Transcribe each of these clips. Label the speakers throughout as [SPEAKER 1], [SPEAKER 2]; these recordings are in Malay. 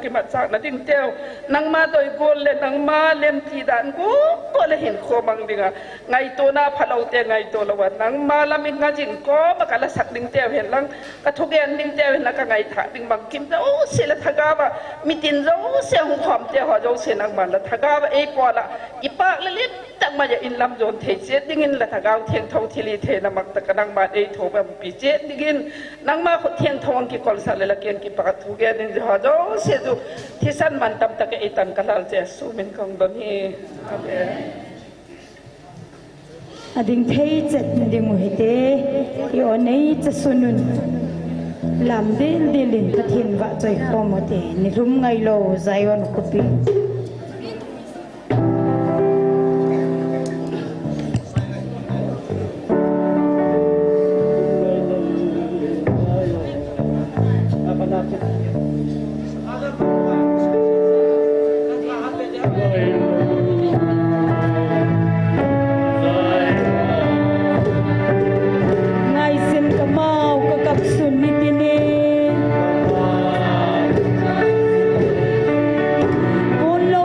[SPEAKER 1] kimat sak na ting teo nang ma toy gol le nang ma lem ti dan ko le hin ko mang dinga ngai to na phalau te ngai to lawan nang ma laming ngajin ko makala sak ding teo hen lang ka thogen ding teo hen ka ngai tha ding bang kim ta o se la thaga ba mitin zo se hu khom te ho zo se nang man la thaga ba e po la ipa le le tak ma ya in lam jon the che dingin la thaga thieng thau thili the na mak ta kanang ma e tho ba pi che dingin nang ma kho thieng thong ki kol sa le la ken ki pa thogen ding ho zo seที่สั้นมันตำตะเกอิตันกะลาเจสูมินของดนฮีอาเมน
[SPEAKER 2] อดิ่งเทจัดดิ่งมุหิเตยอนัยจะสุนุนลำเดลดิลินปะทินวะใจโคมเตนิรุมไงโลใจวันกุปี
[SPEAKER 3] Lord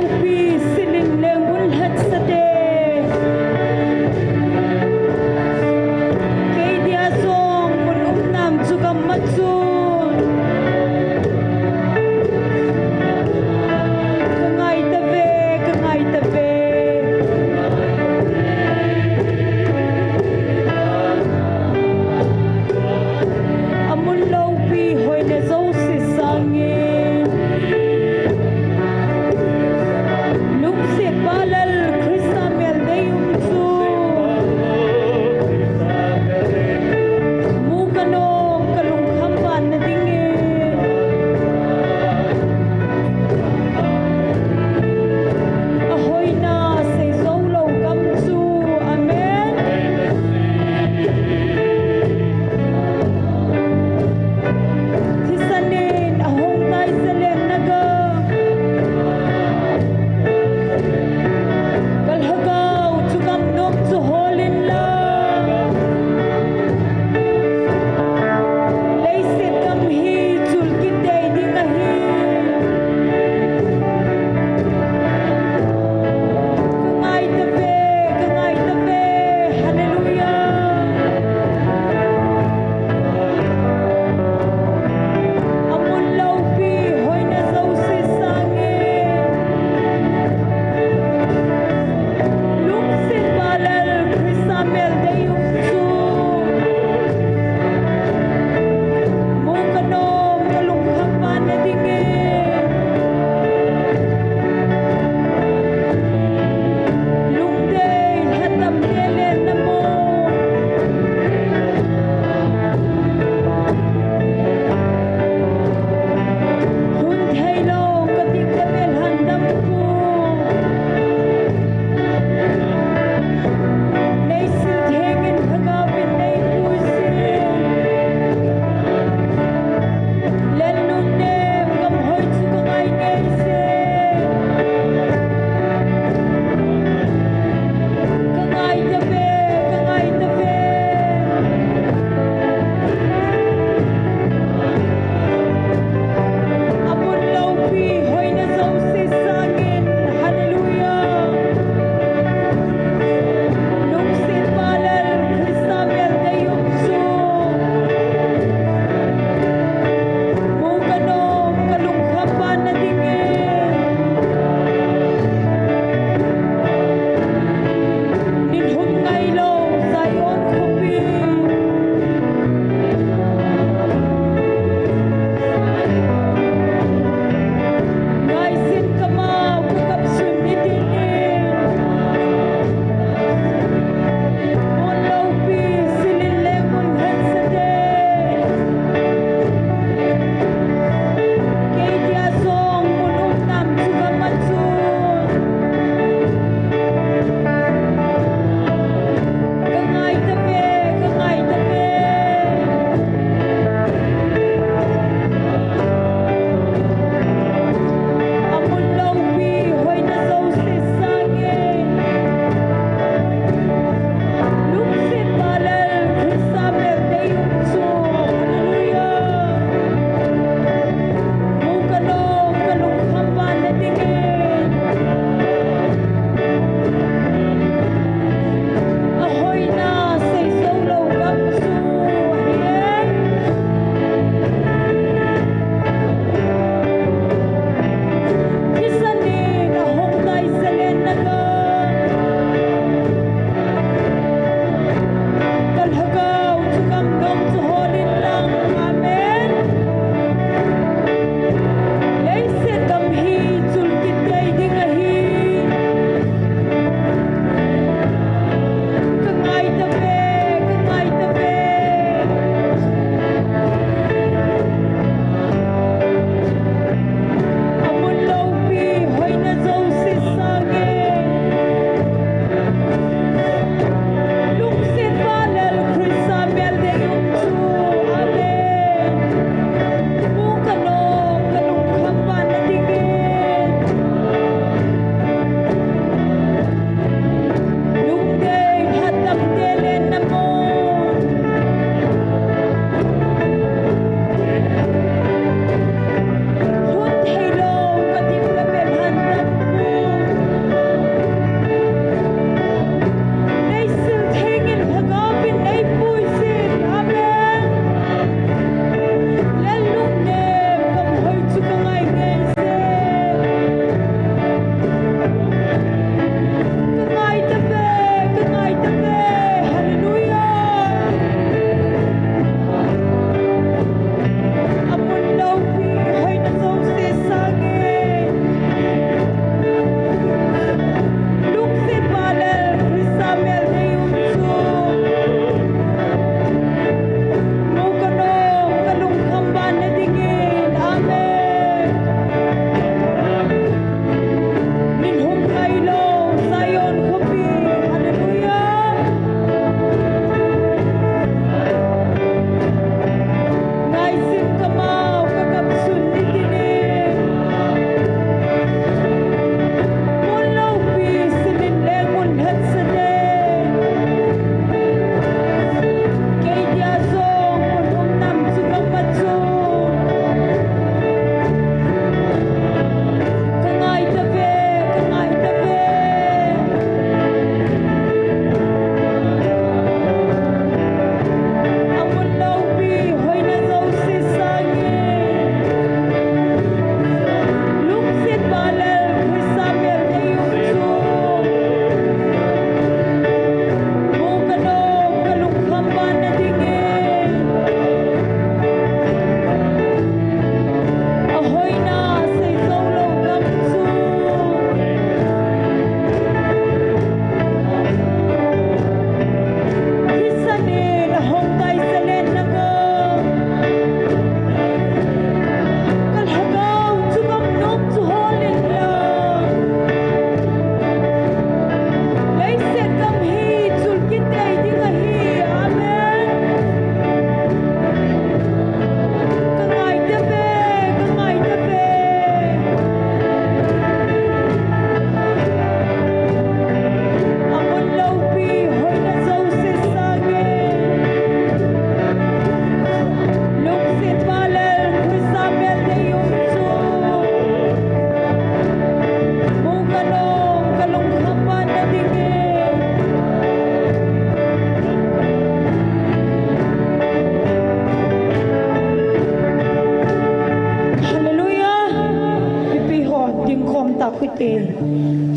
[SPEAKER 2] khom ta khute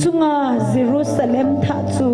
[SPEAKER 2] chunga Jerusalem tha chu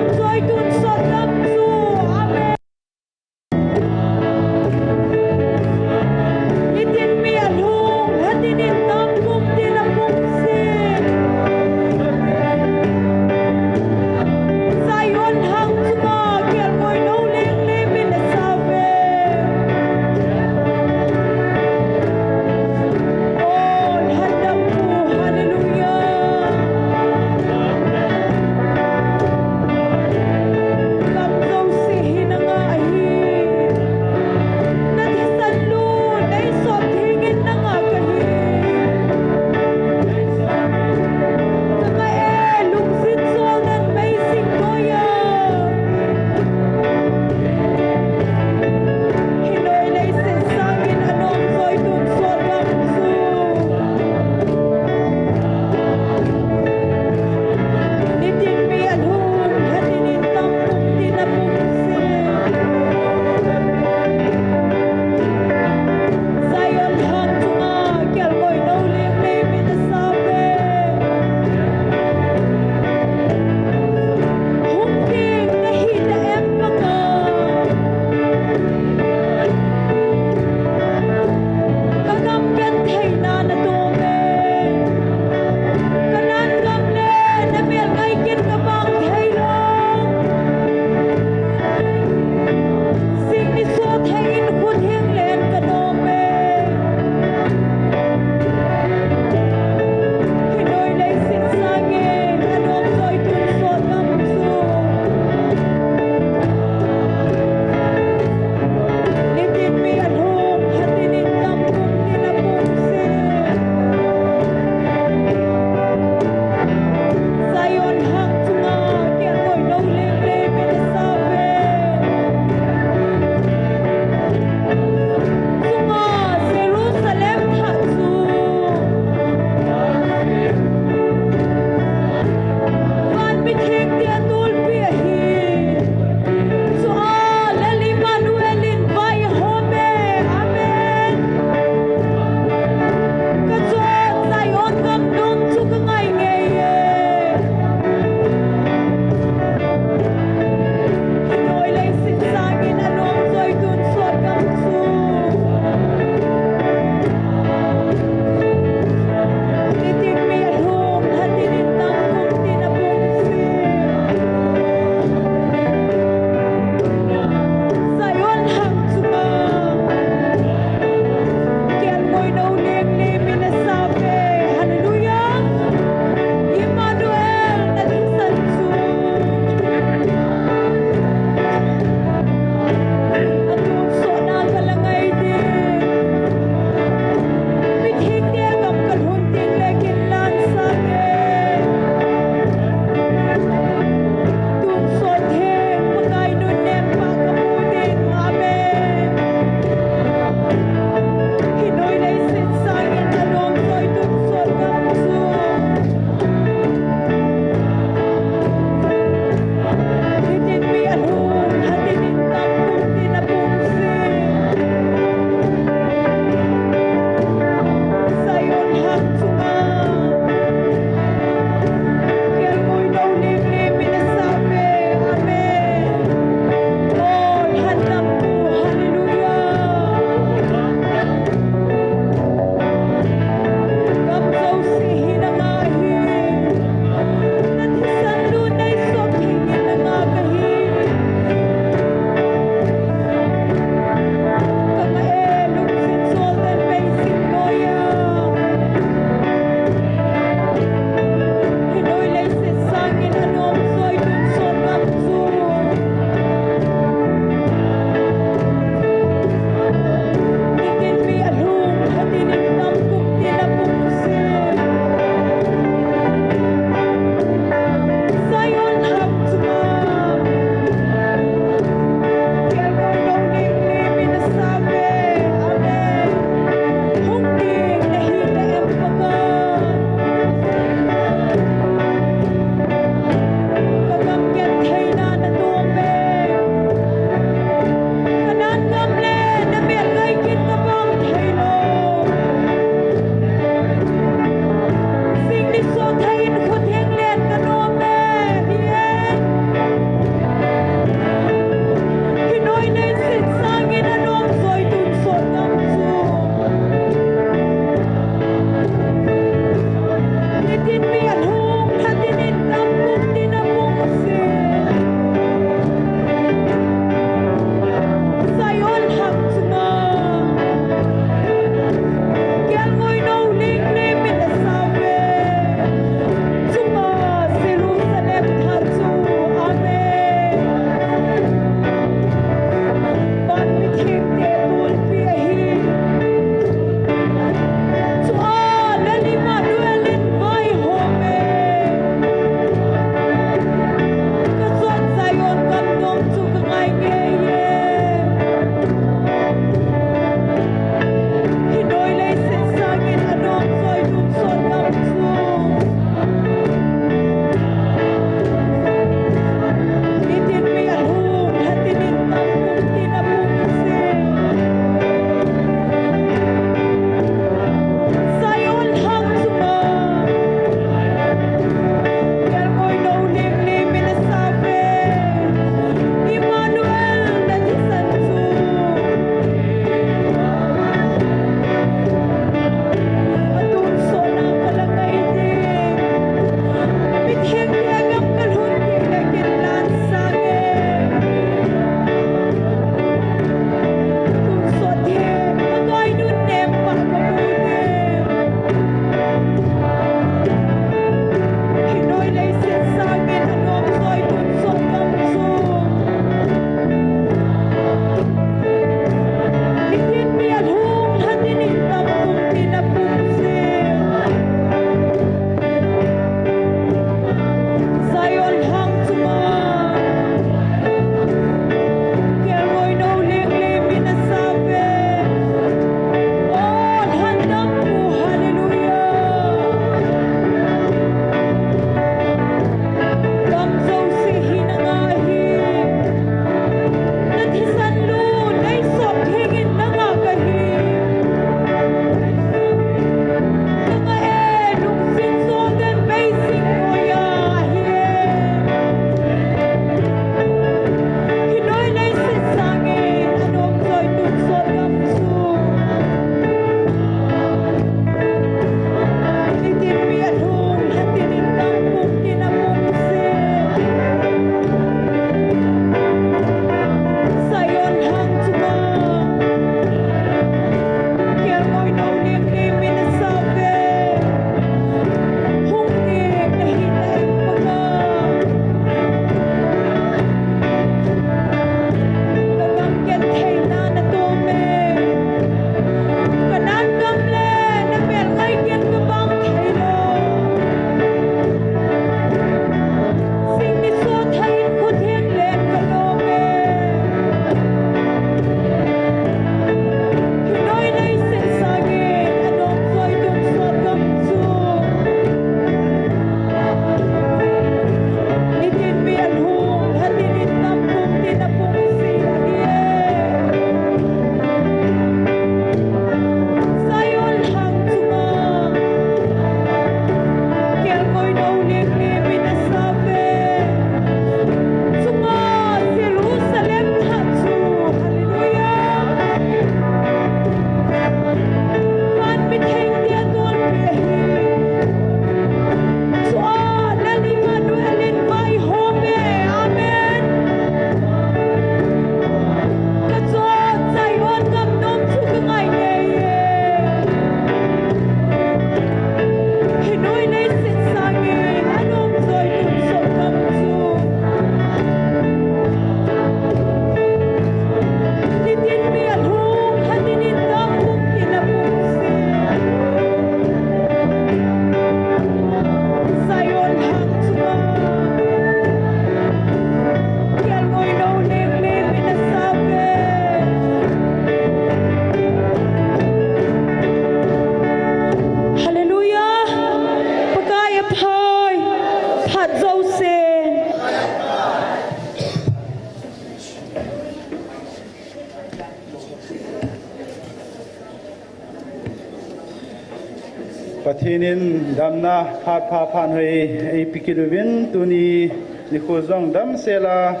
[SPEAKER 3] Pathinin damna phat pha phan hoi pikiruvin tuni nikho zong dam sela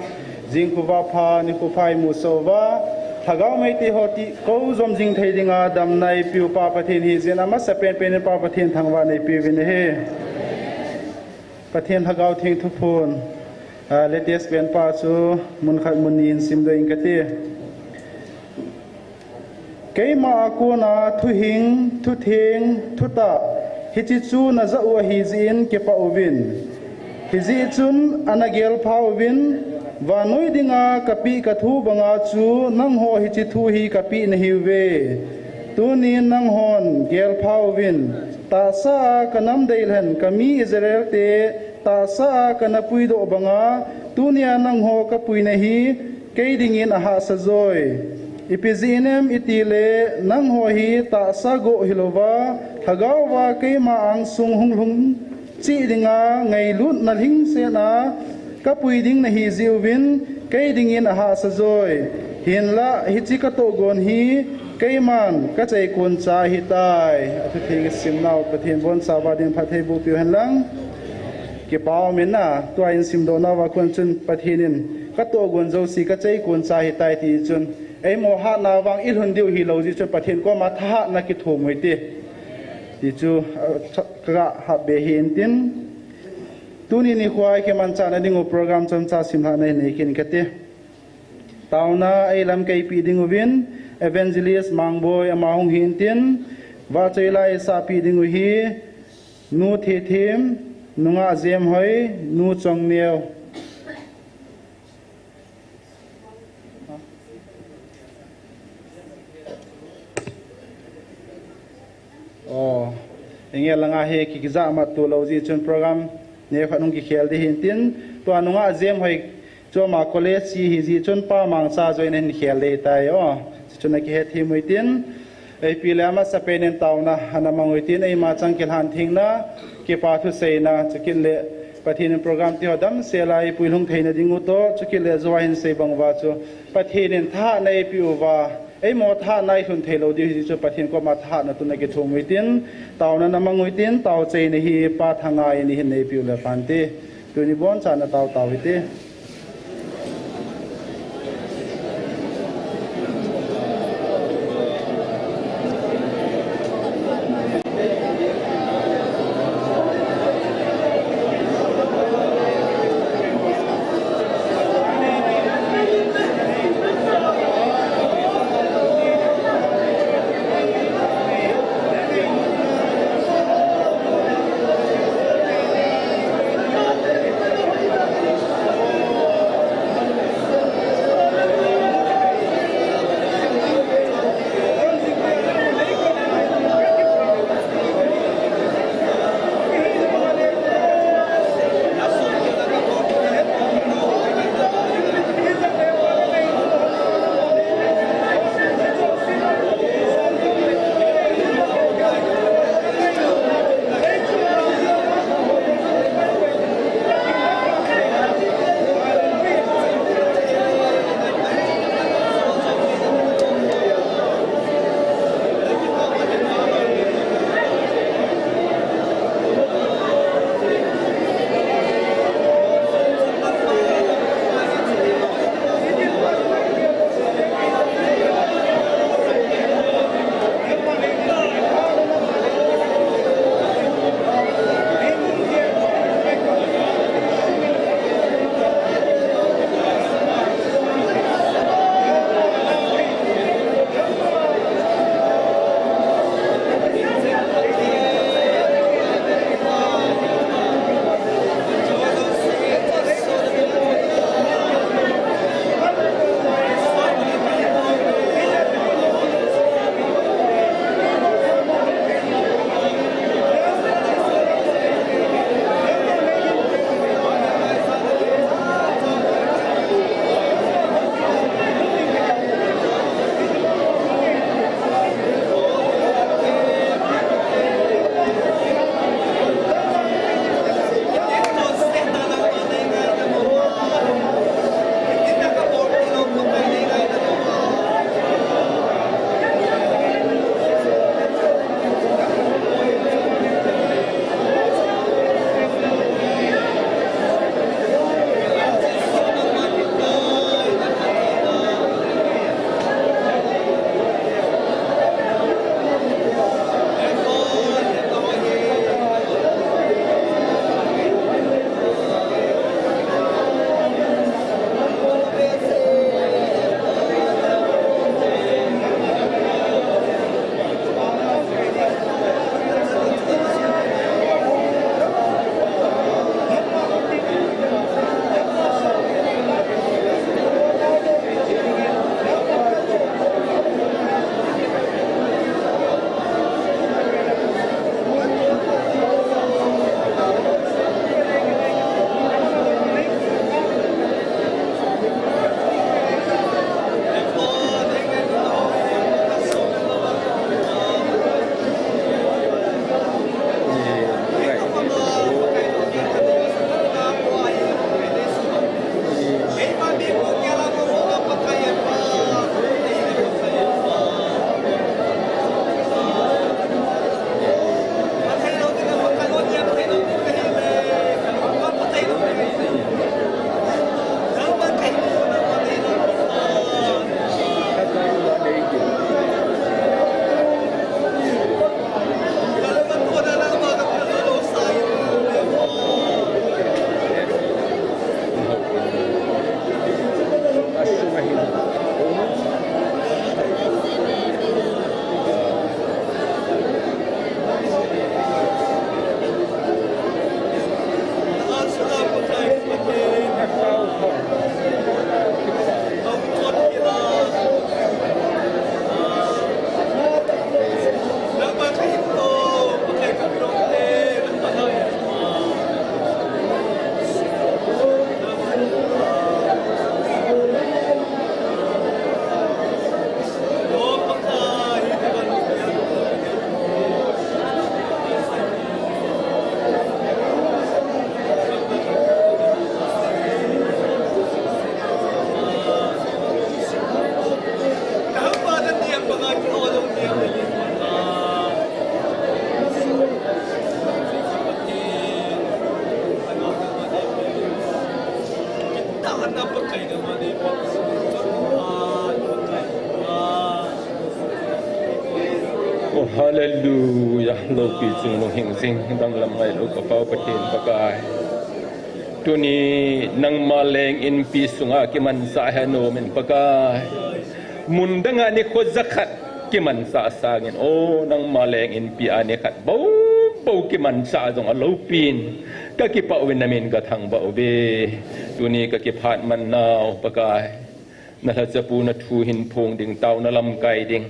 [SPEAKER 3] jingkuwa pha nikho phai musova thagau meiti hoti ko zom jing theidinga damnai piu pa pathin hi jena ma sapen pen pa pathin thangwa nei piwin he pathin thagau thing thupun latest pen pa chu mun khat munin simdo ingati keima akuna thu hing thu thing thu ta hichi chu na za wa hi zin ke pa uvin hizi chun anagel pha uvin wa noi dinga kapi ka thu banga chu nang ho hichi thu hi kapi na hiwe tuni nang hon gel pha uvin ta sa kanam deilhan kami Israel te ta sa kana puido banga tunia nang ho ka puina hi keidingin aha sajoi Ipizinem itile nang hohi ta sago hilova thagawa keima ang sung hung chi dinga ngai lut na hing se na kapuiding na hi ziwin keidingin aha sajoi hinla hichi ka to gon hi keiman ka chei kun cha hi tai atu thing simnau pathin bon sawa din phathei bu pi hanlang ke paw men na twain simdo na wa kun chun pathinin ka to gon zo si ka chei kun cha hi tai ti chun ei mo ha na wang il hun diu hi lo ji chu pathin ko ma tha na ki thu moi ti ti chu ka ha be hin tin tuni ni khwai ke man cha na dingu program chom cha simha nei nei kin ka te tauna ei lam kai pi dingu win evangelist mangboy ama hong hin tin wa chei lai sa pi dingu hi nu the thim nunga jem hoi nu chong neu oh engel langa he ki giza ma tu lo ji chun program ne khanung ki khel de hin tin to anunga jem hoi cho ma college si hi ji chun pa mang sa join en khel de tai o chun ki he thi moi tin ei pilama sa penen tauna hana mangoi tin ei ma chang kel han thing na ki pa thu sei na chukil le pathin program ti hodam selai puilung theina dingu to chukil le join sei bangwa chu pathin tha nei piuwa ei mo tha nai hun thelo di chu pathin ko ma tha na tu na ke thongoi tin tauna na mangoi tin taw chei ni hi pa thangai ni hin nei piu le panti tu ni bon cha na taw taw hi te
[SPEAKER 4] Oh hallelujah lo pi chung lo hing sing dang lam ngai lo ka pau patin pakai tu ni nang maleng in pi sunga ki man sa ha no men pakai mun danga ni kho zakat ki man sa sangin oh nang maleng in pi ane khat bau bau ki man sa jong a lo pin ka ki pa win namin ka thang ba obe tu ni ka ki phat man naw pakai na tha cha pu na thu hin phong ding tau na lam kai ding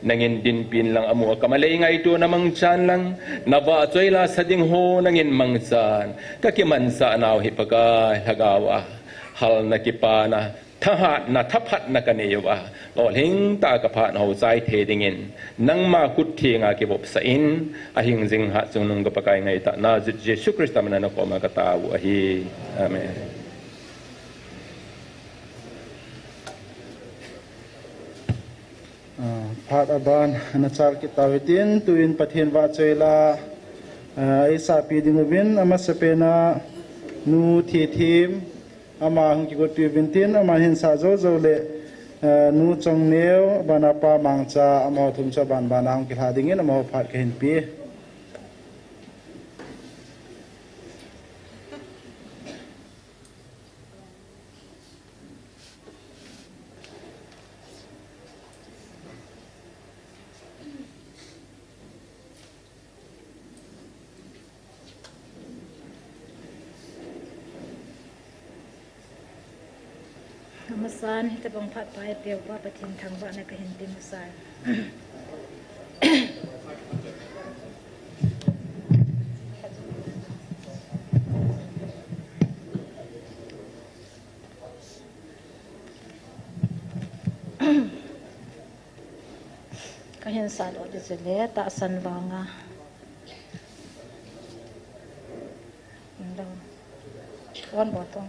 [SPEAKER 4] nangin din pin lang amo kamalay nga ito namang chan lang naba choy la sa ding ho nangin mangsan kakiman sa naw hipagay hagawa hal na kipana thahat na thapat na kaniwa lolhing ta kapha na ho chai the dingin nang ma kut thi nga kibop sa in ahing jing ha chunung kapakay nga ita na Jesus Christ man na ko makatawo ahi amen.
[SPEAKER 3] Phat aban na char ki tawitin tuin pathin wa choila isa pi dingubin ama sapena nu thi thim ama hung ki go tuin tin ama hin sa zo zo le nu chong neu bana pa mangcha ama thum cha ban banang ki hadingin ama phat ke hin pi
[SPEAKER 2] Masan kita bang pat pai piau pa patin thang ba na ka hindi masan. Kahin sal o disele ta san banga. Ndo. Wan botong.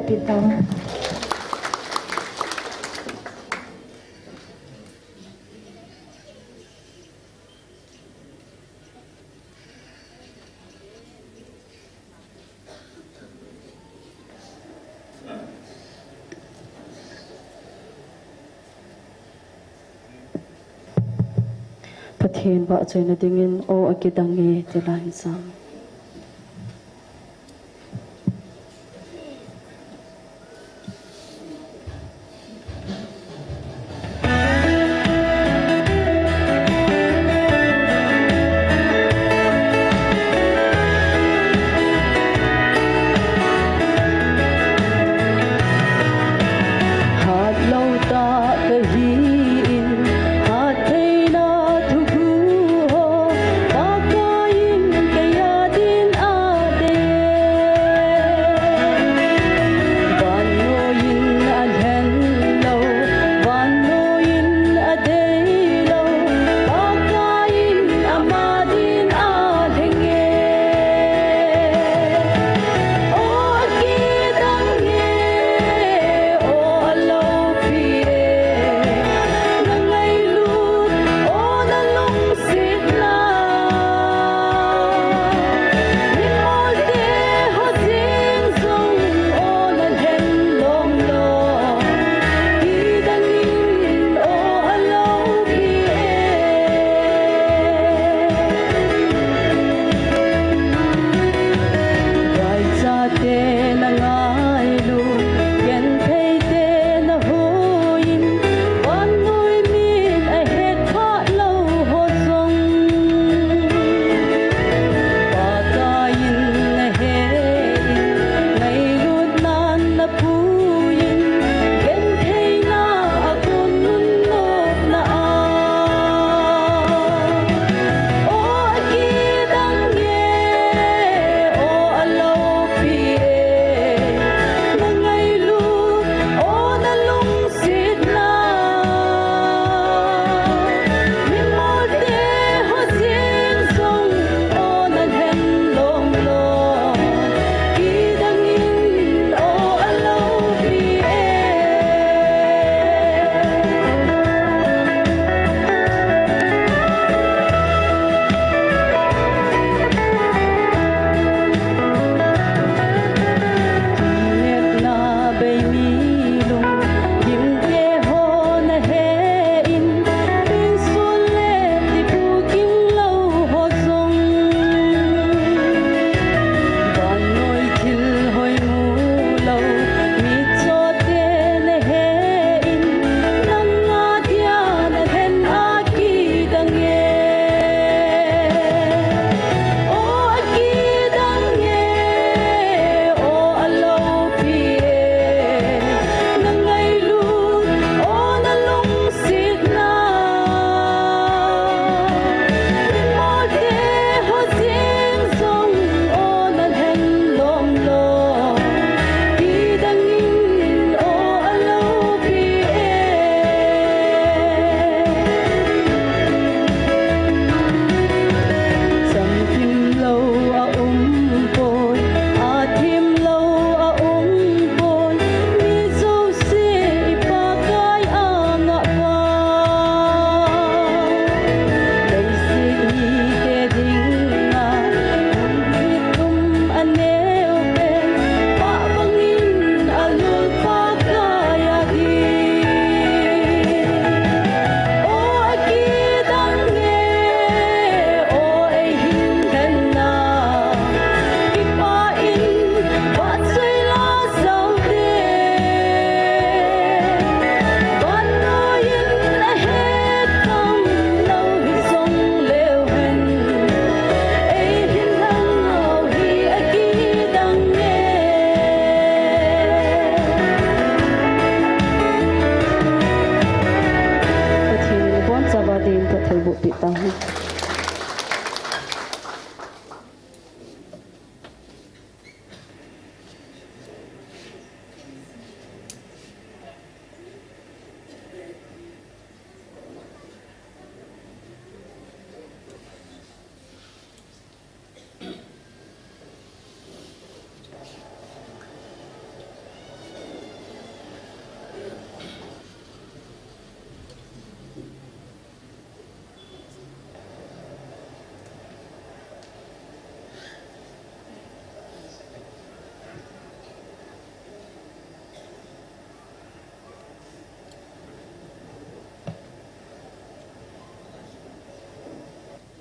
[SPEAKER 2] pitau
[SPEAKER 5] Pathian ba choi na dingin o akidange tilan sang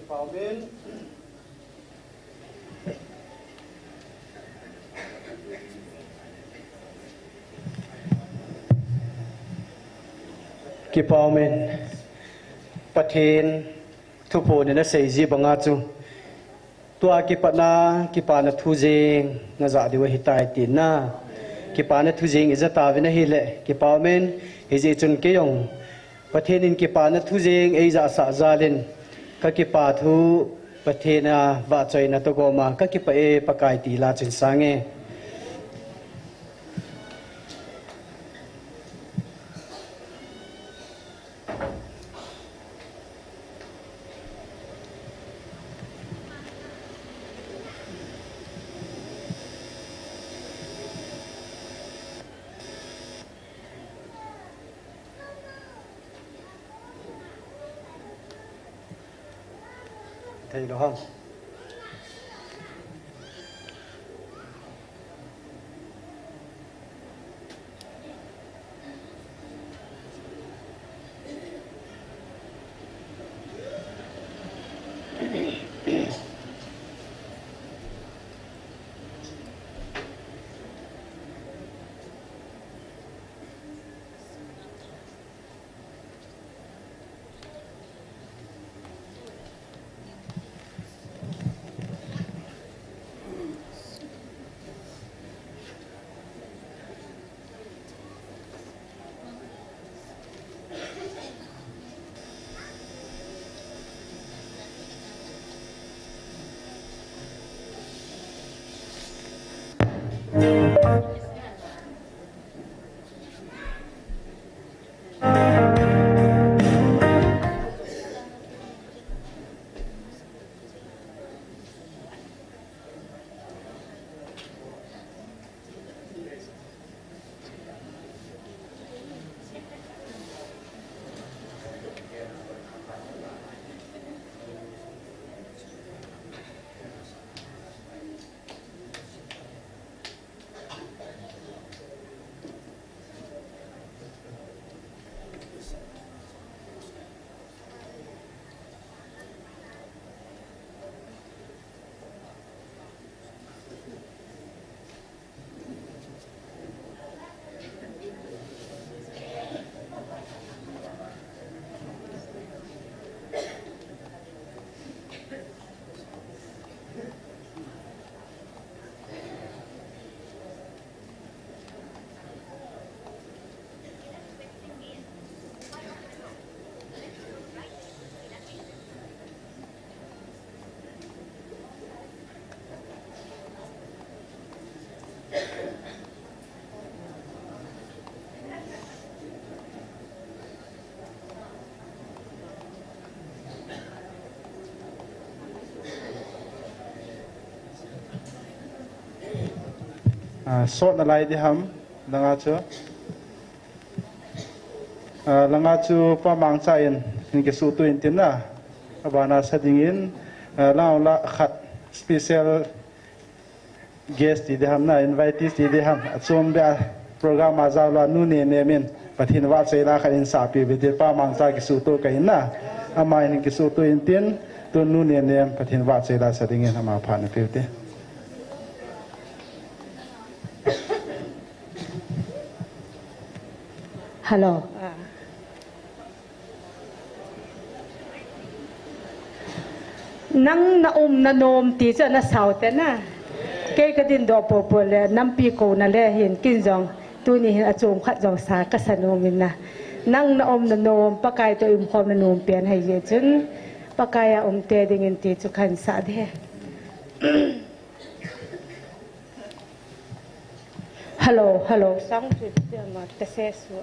[SPEAKER 6] Amen. Kipamen pathen thu po ne na sei ji banga chu tua kipana thu jeng na za diwa hitai tin na kipana thu jeng iza ta ve na hi le kipamen hi ji chun ke yong pathen in kipana thu jeng ei za sa zalin ka kipa thu pathena wa choi na to goma ka kipa e pakai ti la chin sange thầy được không?
[SPEAKER 3] sort na lai di ham langa chu pa mang cha in ke su tu in tin na abana sading in lao la khat special guest di ham na invitees di ham achom ba program azaw la nu ne ne min pathin wa chei la kha in sa pi bi pa mang cha ki su tu ka in na ama in ki su tu in tin tu nu ne ne pathin wa chei la sading in ama pha na pi te
[SPEAKER 2] Hello. Nang na na nom ti cha na sao te na. Ke ka din do po po le nampi ko na le hin kin jong tu ni a chom khat jong sa ka sanom min na. Nang na nom pakai to im khom na nom pian hai ye chun pakaya te ding in ti chu khan sa de. Hello, song tu ma ta se su.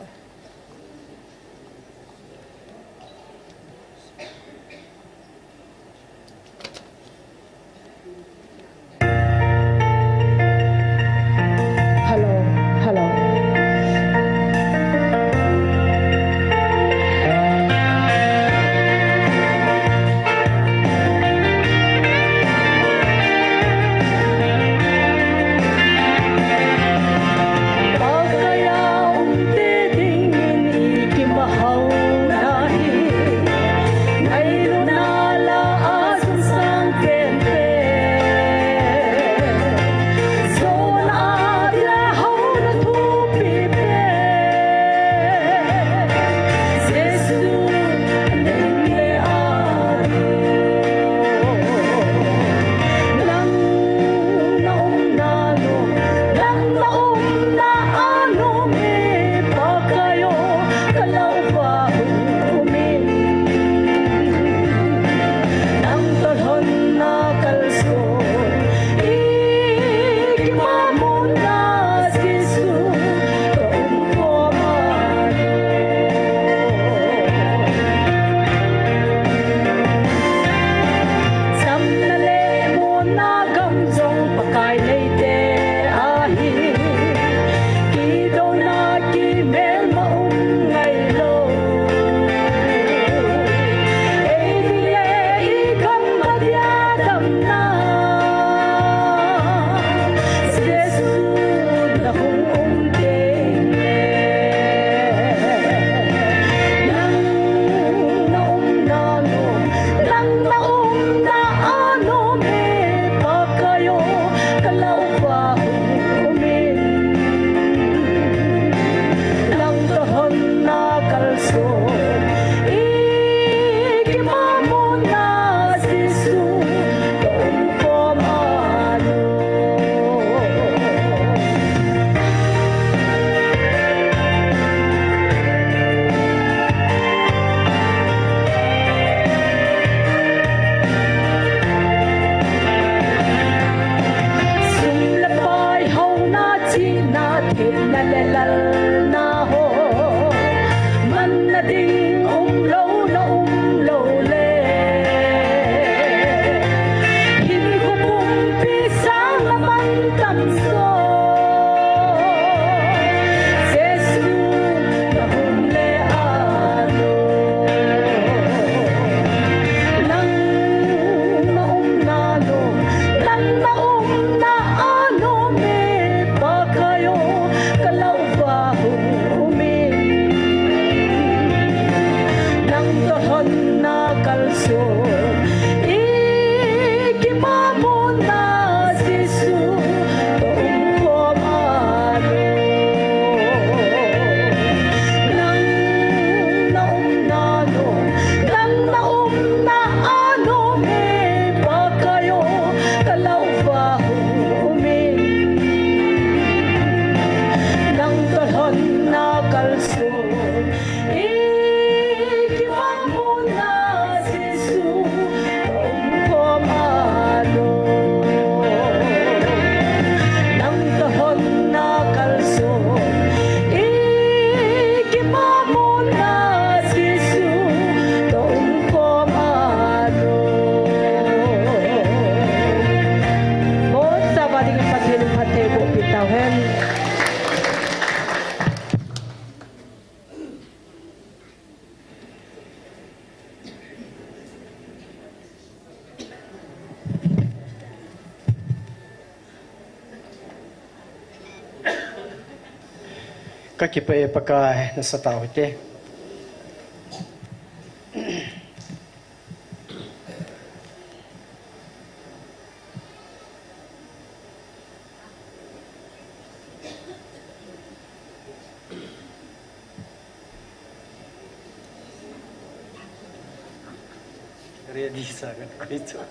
[SPEAKER 7] Bao cái áo
[SPEAKER 6] Kakipa pakai nasa tao ite. Ready sangat ko ito.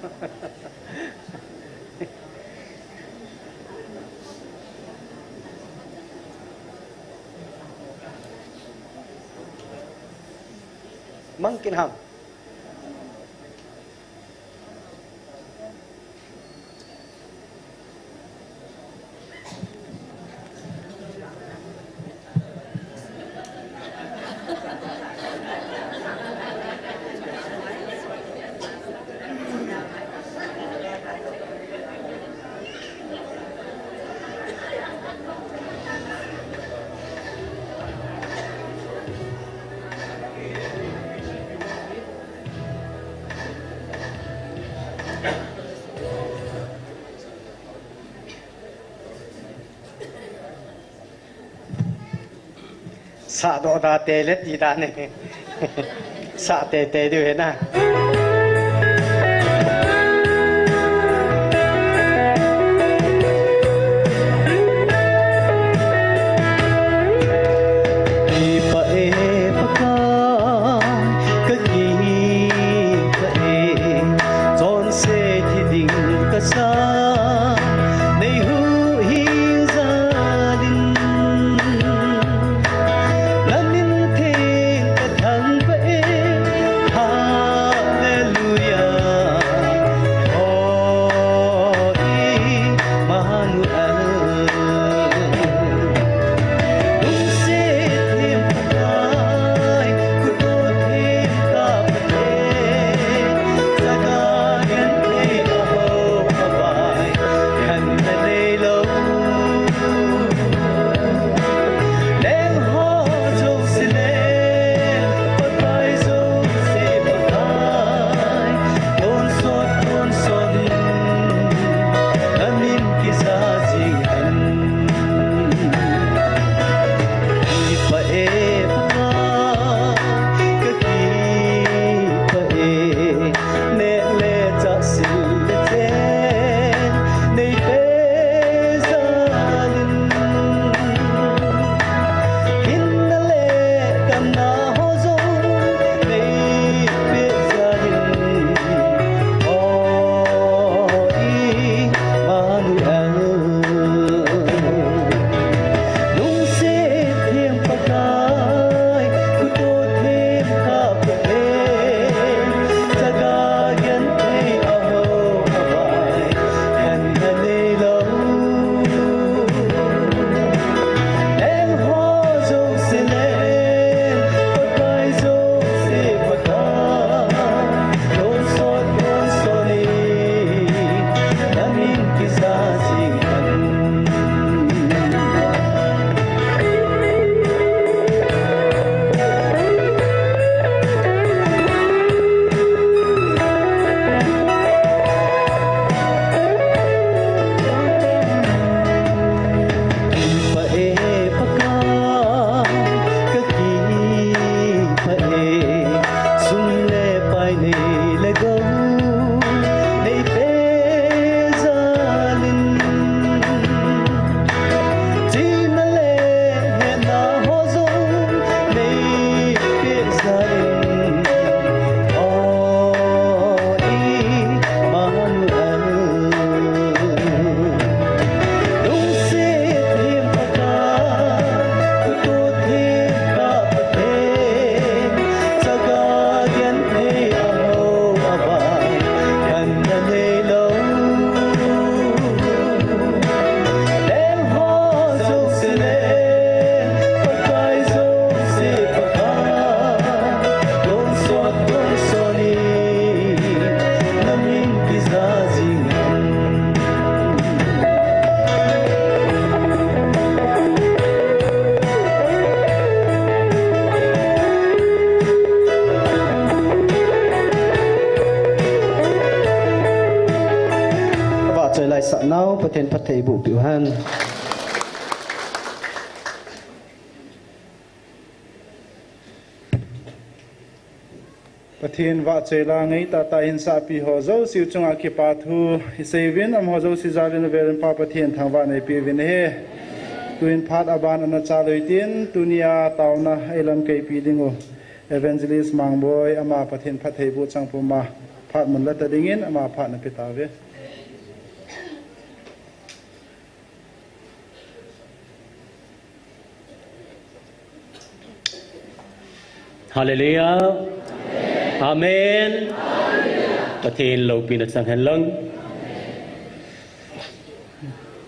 [SPEAKER 6] Mungkin ham. Sa do da telet di da ne. Sa te du he na. now paten pathe bu piuhan
[SPEAKER 3] pathin wa chela ngai ta ta hin sa pi ho zo siu chunga ki pa thu hisevin am ho zo si zalin verin pa pathin thangwa nei pi vin he tuin phat aban ana cha loitin tunia taona elam ke pi dingo evangelist mangboy ama pathin pathe bu changpuma phat mun la ta dingin ama phat na pitave
[SPEAKER 7] Hallelujah. Amen. Patin lâu pin at sang hành lăng.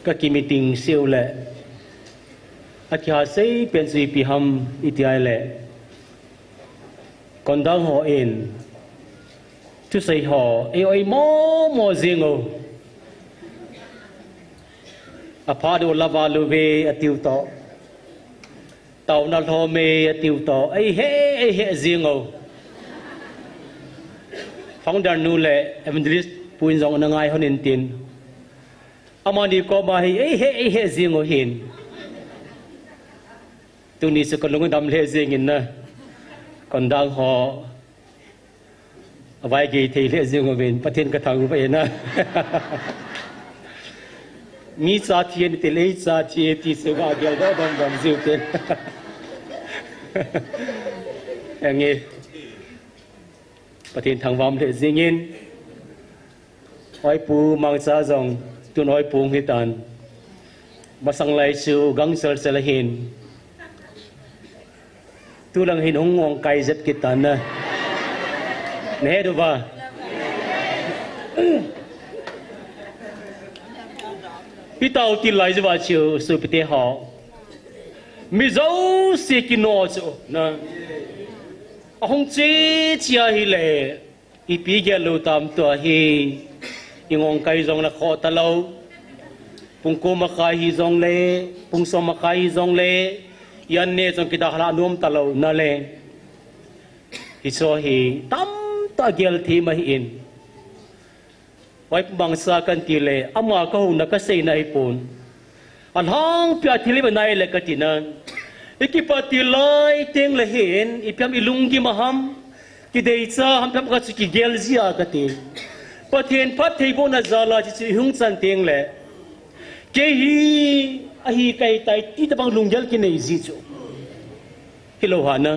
[SPEAKER 7] Các kỳ meeting siêu lệ. At kaya say pen suy pi ham itiay lệ. Còn đang họ in. Chú say họ oi mo zingo. Apado lava luve atiu to. Tàu nào thò mê tiêu tỏ ấy hệ riêng phong đàn nu lệ evangelist puin dòng nang ai hơn tiền ama đi có bài ấy hệ riêng hiền tu ni sự còn lúc đâm lệ riêng in nè còn đang họ vài kỳ thì lệ riêng bên phát thiên cái thằng vậy nè mi sa thiên thì lấy sa thiên thì sự gà gel đó đâm dịu tiền ngheประเทศทางวามเทซิงินอ้อยปูมังซาจงตุนอ้อยปูงฮิตันมาสังไลชูกังเซลเซลหินตุลังหินหงวงไก่เจ็ดกิตันนะเนดูว่าพี่เต่าติลายจะว่าชิวสุพิเตหอมิโซเสกิโนโจนะองเจียฮิเลอีปีเกลูตามตัวฮีอีงงไกจงละขอตะเลาปุงโกมาคายฮีจงเลปุงสมาคายฮีจงเลยันเนจงกิดาฮลานุมตะเลานั่นเลฮิโซฮีตั้มตะเกลทีมาฮินไว้บังซากันทีเลอามาก็หุ่นนักเสนาฮิปุนอันห้องเปียทีลิบันไนเลกตินันอีกปฏิไลเต็งละเห็นอีพิมอีลุงกิมาฮัมกิเดย์ซ่าฮัมพิมก็สุกิเกลซีอากติปะเทนพัดเทโบนาซาลาจิหุงสันเต็งเลยเกฮีอาฮีไกไตที่ตะบังลุงยัลกินในจิจูฮิโลฮานะ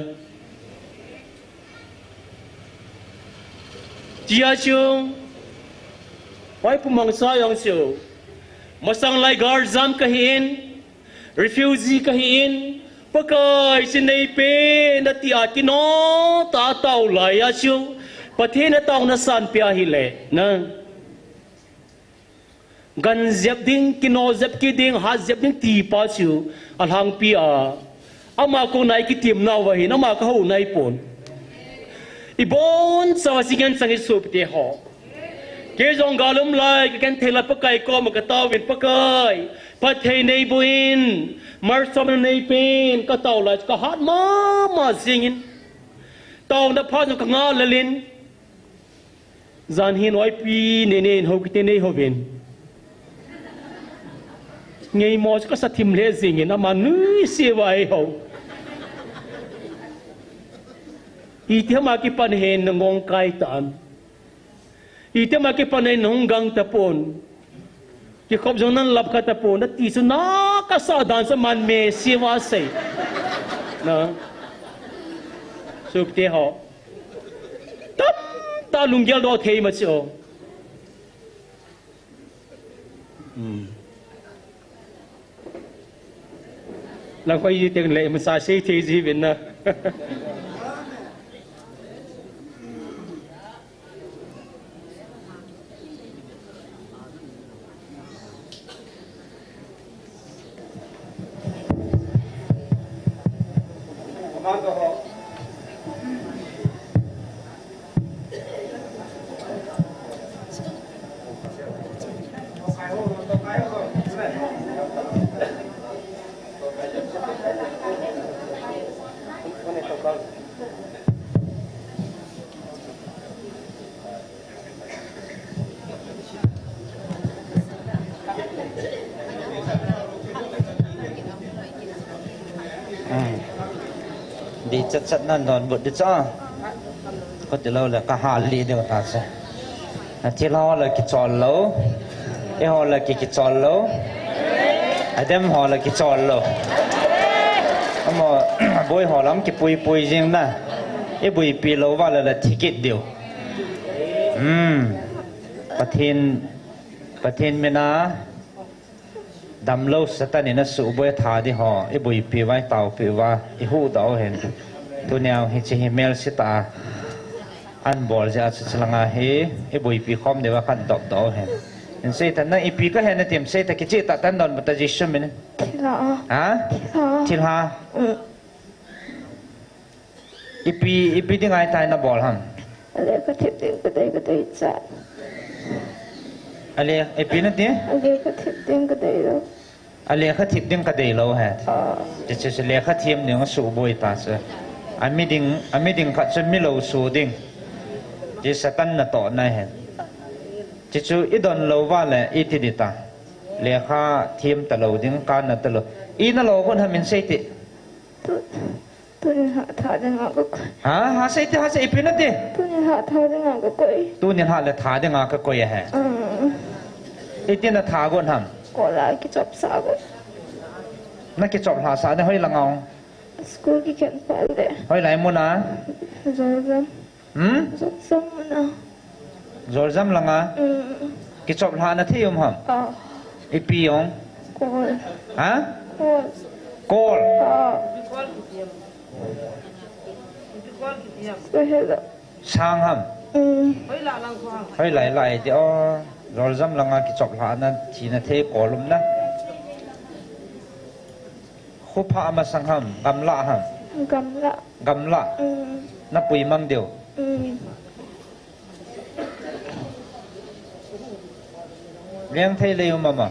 [SPEAKER 7] จีอาชูไว้ปุ่มมังซายังชูมาสังไลการ์ซัมกะเห็นrefugee กะเห็นปะกายสิในเปนติอากิโนตาเต่าไหลอาชิวประเทศน่ะต้องน่ะสันเปียหิเลนะกันเจ็บดิ้งกิโนเจ็บกิดิ้งหาเจ็บดิ้งตีปาชิวอันหังปีอามาโกนายกิติมนาวะหินอามาก็หูนายปนอีบอนสวัสดิกันสังอิสุปเตหอเกจงกาลุมไลกันเทลปะกายก็มากะตาวินปะกายพัดเทในบุญมาร์สมในเป็นก็เต่าไหลก็ฮัดมาสิงินเต่านับพัดก็งาละลินจานหินไว้ปีเนนหกเนหวินไงมอสก็สัตทิมเลสิงินอามานุยเสียไว้เขาอีเทียมากิปันเห็นงงไกตันอีเทียมากิปันเห็นหงกังตะปนที่ขบจงนั้นหลับขัดปูนัดที่สุนัขก็สาดานสมันเมสีวาเสนะ sư tế họ tấp ta lùng gel đó thế mà chịu là quay gì tiền lệ mà sai xí thì gì vậy nè
[SPEAKER 8] đi chất chất nan đòn bột đi cho có từ lâu là cả hà lì đều ta sẽ thì lo là cái tròn lâu cái họ là cái tròn lâu đem họ là cái tròn lâu mà bôi họ lắm cái bôi riêng nè cái bôi pi lâu vào là ticket điềuประเทศเมนาดำlâuสตันนี่นะสูบวยทาดิหอไอ้บุยปีไว้เต่าปีว่าไอ้หูเต่าเห็นตัวแนวเฮจิเมลสิตาอันบอลจะสุดสลังอาเฮไอ้บุยปีคอมเดี๋ยวขันดอกเต่าเห็นเห็นเสยแต่นั่นไอ้ปีก็เห็นนะเตรียมเสยแต่กิจตัดตันดอนบัตรจิชมินฮะทิลฮาไอ้ปีที่ไงตายนะบอลฮัม
[SPEAKER 9] อะไรก็ทิพย์ก็ได้จัด
[SPEAKER 8] อะไรไอ้ปีนั่นเนี่ย
[SPEAKER 9] อะไรก็ทิพย์ก็ได้แล้ว
[SPEAKER 8] อะไรก็ทิพย์ก็ได้แล้วฮะจะเลี้ยงทีมเนี่ยก็สู้บวยตาเสอันไม่ดิ่งขัดจนไม่เราสู้ดิ่งจะสตันน่ะต่อในฮะจะจู่อีดอนเราว่าแหละอีที่ดิตาเลี้ยงทีมตะเราดิ่งการน่ะตะเราอีนั่นเราคนทำเป็นเสติ
[SPEAKER 9] ตัวนี้หาท่าได้งาก็
[SPEAKER 8] หาเสติหาเสติปีนั่นดิ
[SPEAKER 9] ตัวนี้หาท่าได้งาก็ก้อย
[SPEAKER 8] ตัวนี้หาเลยท่าได้งาก็ก้อยฮะอีที่น่ะท่าคนทำ
[SPEAKER 9] ก็ลากิจบสาก็
[SPEAKER 8] นักกิจบหาสาเนี่ยเฮ้ยละเงา
[SPEAKER 9] สกูลกิเขียนไปเลย
[SPEAKER 8] เฮ้ยไหนมุนะ
[SPEAKER 9] จอร์ซัมมุนะ
[SPEAKER 8] จอร์ซัมละงากิจบหานาที่ยมหำอีปียง
[SPEAKER 9] โกล
[SPEAKER 8] ฮะโกลช่างหำเฮ้ยไหลเดี๋ยวจอร์ซัมละงากิจบหานาทีนาที่โกลมนะคุพามาสังหำกำละหำกำละนับปุยมังเดียวเลี้ยงไทยเลยมามา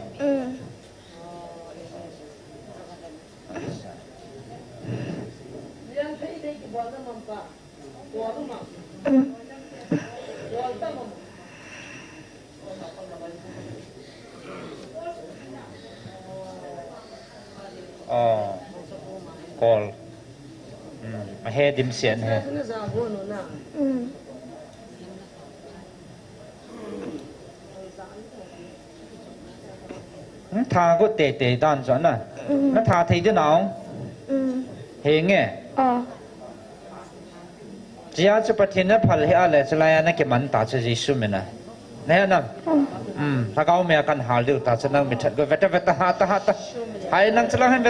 [SPEAKER 8] อ๋อกอลมาเฮดิมเสียนเฮทาก็เตะด้านส่วนน่ะนั่นทาไทยด้วยน้องเฮงไง只要这ประเทศนั้นพัลเฮอะไรจะไล่นั่นแกมันตัดจะยิ่งสุ่มนะเนี่ยนะถ้าเขาไม่อาการหาเรื่องตัดจะนั่งมิถัดก็เวทหาให้นั่งจะนั่งให้เว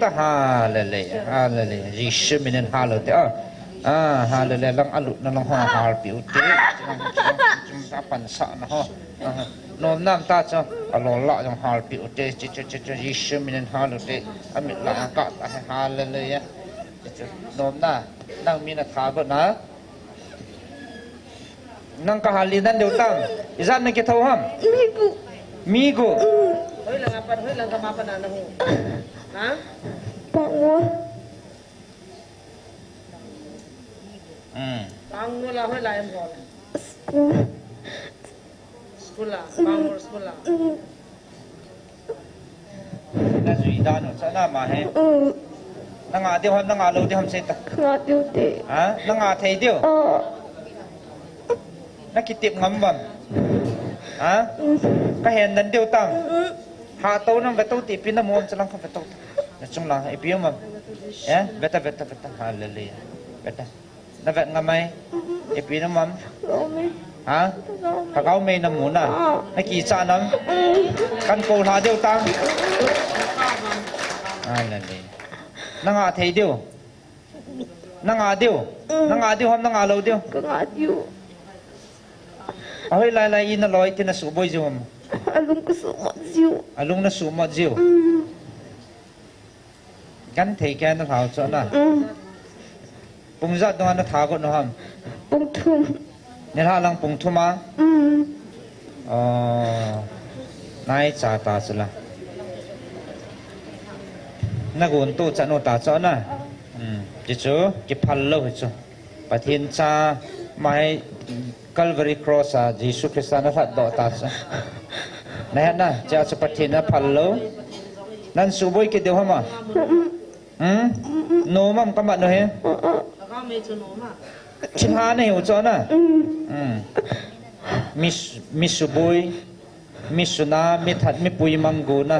[SPEAKER 8] ทหาเลยยิ่งสุ่มนั่นหาเลยแต่หาเลยลังอลุนั่งห้องหาผิวเตะจังปันสะนะฮะนอนน้ำตาจะอารมณ์ละจังหาผิวเตะจะยิ่งสุ่มนั่นหาเลยเตะอเมริกาก็หาเลยนอนน้านั่งมีนักข่าวก็นะนั่งกะหาลีนั่นเดียวตั้งอีสันนั่งกี่เท่าห้ามมีกู
[SPEAKER 1] เฮ้ยหลังapaเฮ้ยหลังกะมาปะนะหูฮะ
[SPEAKER 9] ปังวัว
[SPEAKER 1] ปังวัวละเฮ้ยหลายบ่สกุลละปังวัวสกุลละ
[SPEAKER 8] นั่นสุดด้านนู้นซะน่ามาให้นั่งอาเดียวนั่งอาลูเดียวทำเสร็จ
[SPEAKER 9] งาเดียวเตะ
[SPEAKER 8] นั่งอาเทเดียวนักกิจงำบันก็เห็นนั่นเดียวตั้งหาโต้นั่งเวทตีพินน้ำมันจะลังเข้าเวทนั่นจงลังไอ้พิมพ์มันเวทหาเลยเวท na vet ngamai ipi na mam
[SPEAKER 9] Gau me.
[SPEAKER 8] ha ka kau me na muna na ki cha nam kan ko la deu tang ai là đi na nga thei deu na nga deu hom na nga lo deu
[SPEAKER 9] Ka nga diu.
[SPEAKER 8] ahoi lai lai in loi tin na su boi jom
[SPEAKER 9] Alung ko su ma diu.
[SPEAKER 8] alung na su ma jiu gan thei ka na thao cho na pung zat no na tha ko no ham
[SPEAKER 9] Bung thum.
[SPEAKER 8] ne ha lang pung thuma nai cha ta chula na gun tu cha no ta cho na ji chu ki phal lo chu pathin cha mai Calvary cross a Jesus Christ na that do ta cha na cha cha pathin na phal lo nan su boi ke deu hama no mam ka ma no he chin ha ne ho cho na miss su boi miss su na mi that mi pui mam gu na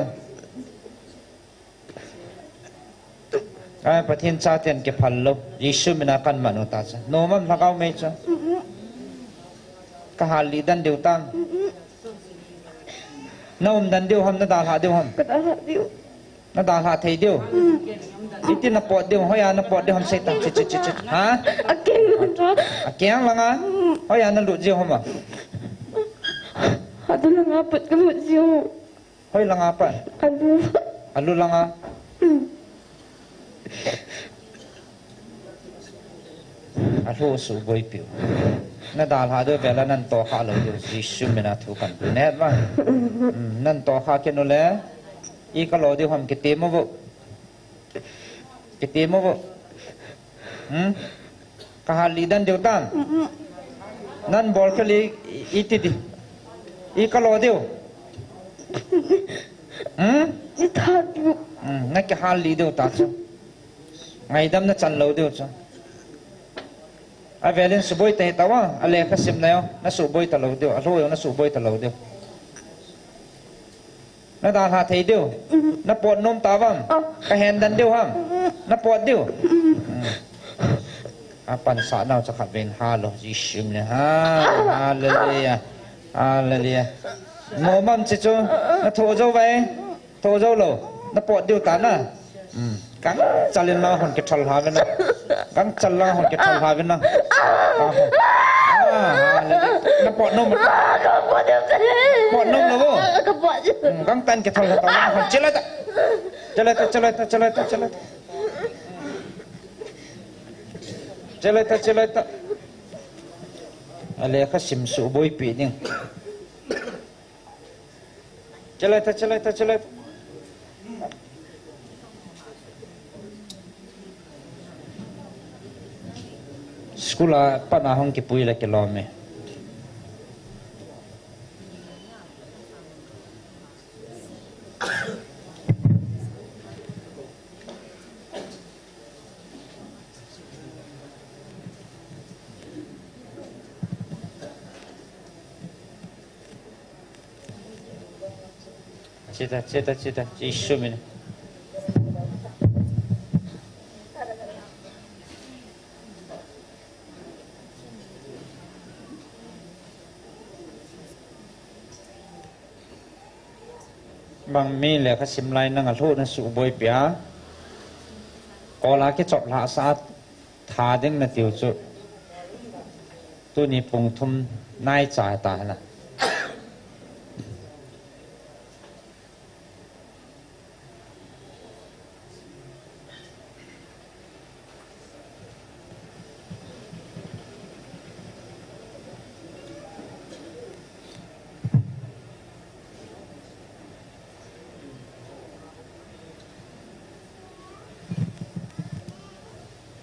[SPEAKER 8] ai pathin cha ten ke phal lo Jesus mina kan ma no ta cha no mam la kau me cha ka hali dan deu tang naum dan deu ham na da ha deu ham
[SPEAKER 9] Ka da ha diu.
[SPEAKER 8] na da ha thei deu itin na pot deu hoya na pot deu ham setan chit ha
[SPEAKER 9] Akeng ra.
[SPEAKER 8] akyang langa hoya na lu jiu homa
[SPEAKER 9] Adu lang apot ka mo diu.
[SPEAKER 8] hoi langa pa
[SPEAKER 9] Alu.
[SPEAKER 8] alu langa alu su boi piu na da ha do bela nan to ha lo deu jisu mena thu kan net ba nan to ha ke no le I ka lo deu ham ke te mo bo ka ha li dan deu tan nan bol ka li iti di I ka lo deu
[SPEAKER 9] Ni tha diu.
[SPEAKER 8] na ke ha li deu ta chu ngai dam na chan lo deu chu a velen su boi te tawa ale ka sim na yo na su boi ta lo deu a lo yo na su boi ta lo deu na da ha thei deu na pot nom ta wam ka hen dan deu ham na pot deu a pan sa nau cha khat ven ha lo ji shim le ha hallelujah mo mam chi chu na tho zo vai tho zo lo na pot deu ta na cắn chalin na hon ke thal ha ven na cắn chal la hon ke thal ha ven na na pot nom
[SPEAKER 9] Ka po diu ka le.
[SPEAKER 8] pot nom lo bo
[SPEAKER 9] Ka po diu.
[SPEAKER 8] cắn tan ke thal ha ta hon chelat ale kha sim su boi pi ning chelat skula pana hong ki pui la ke lo me cita isu min bang mi le ka sim lai na ngalu na su boi pia ko la ke chop la sa tha ding na tiu chu tu ni pung thum nai cha ta na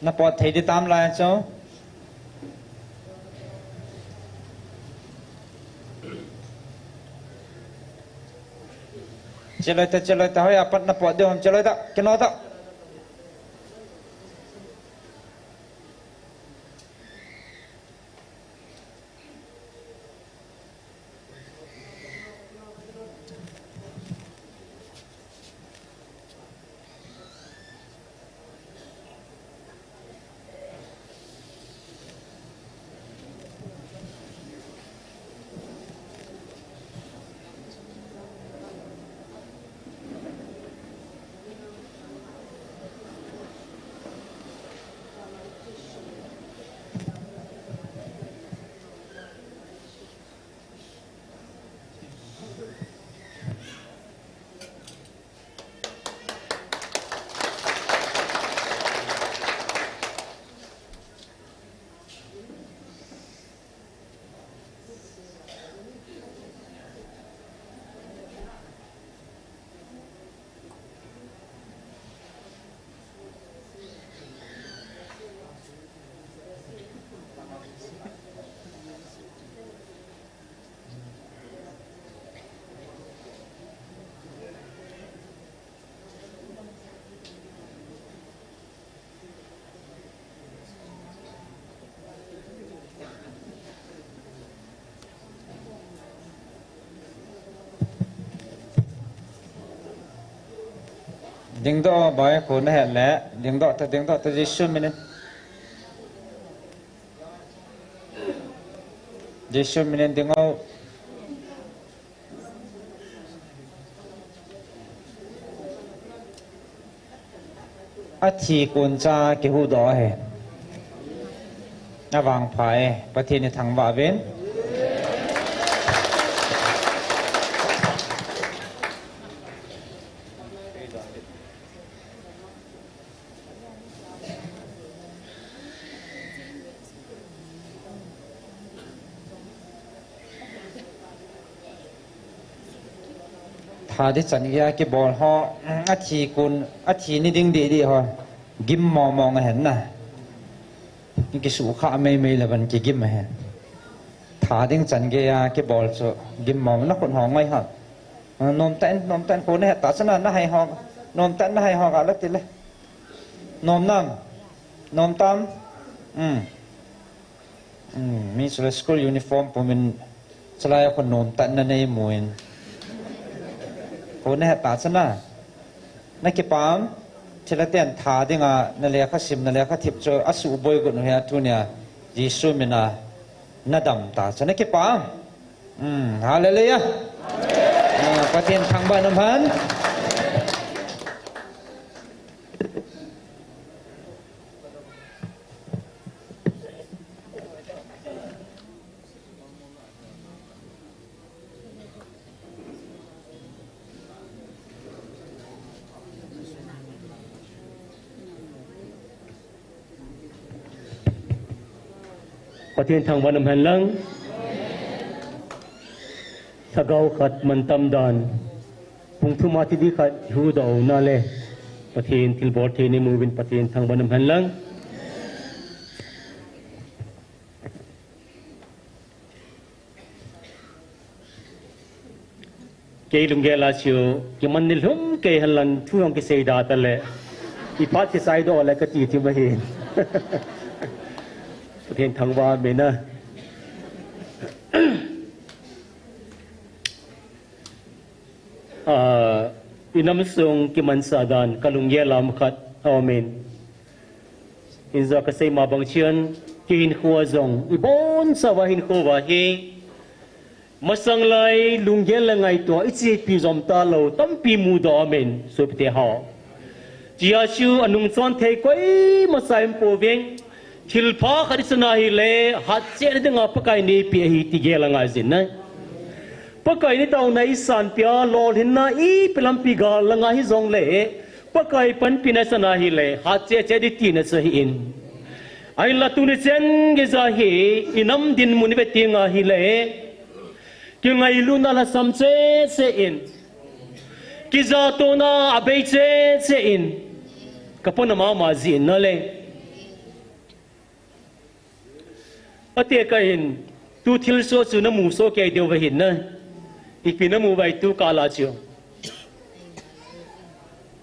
[SPEAKER 8] na pot thei di tam la cho cheloi ta hoi apat na pot deu ham cheloi ta keno ta ding do boy ko na het le ding do ta Jesu minen Jesu minen ding au athi kun cha ke hu do he awang phai pathin ni thang wa ven Hadi chan ya ke bol ho athi ni ding di ho gim mong hen na ni ke su kha mei la ban ke gim hen tha ding chan ge ya ke bol so gim mong na kon ho ngai ha nom tan ko ne ta sana na hai ho nom tan na hai ho ga la ti le nom tam mi school uniform po min chalai ko nom tan na nei muinคนเนี่ยตาสนะนักกีฬาที่ละเตียนท่าดิ่งนั่นเลยข้าสิมนั่นเลยข้าทิพย์เจออสุบอยกุนเฮียทุนเนี่ยยิสุมินะนัดดำตาสนักกีฬาฮาเลลูยาปฏิญทางบ้านน้ำพัน
[SPEAKER 7] ประเทศทางวันน้ำแห่งลังถ้าเกาขัดมันตำดานพุ่งทุ่มาที่ดีขัดหูดาวน่าเล่ประเทศทิลบอร์เทในมือเป็นประเทศทางวันน้ำแห่งลังเกลุงเกลาชิวqueมันนิลมเกหันลันทุ่งเกษดาตะเล่อีพัดที่ไซด์อะไรก็ตีที่มาเห็นประเทศทางวาเมนะอินามสงกิมันสาดานกลุงเยลามขัดอาเมนอินซากเซมาบังเชียนกินขัวจงอีบอนสาวหินขัวเฮมาสังไลลุงเยลไงตัวอิจิพิจอมตาโลตั้มปีมูดอาเมนสุปเทหาจีอาชูอนุมสันเทกวยมาใส่โปเวงทิลพาขดิสนาฮิเลหัดเจริญงาปะไกนี่เปียหิติเกลังอาจินนะปะไกนี่ตาวในสันเปียลอลินนาอีเปลัมปิกาลังอาฮิจงเลปะไกปันปินัสนาฮิเลหัดเจดิตีนัสฮิอินไอละตุนิเซนเกซาฮีอินัมดินมุนิเวติงาฮิเลกิงไอลุนาละซัมเซเซอินกิซาโตนาอเบเซเซอินกะปนมามาจินนะเลอเตียกันตูทิลโซสุนมูโซเกเดียวไปเห็นนะอีกปีนมูไปตูกาลาจิโอ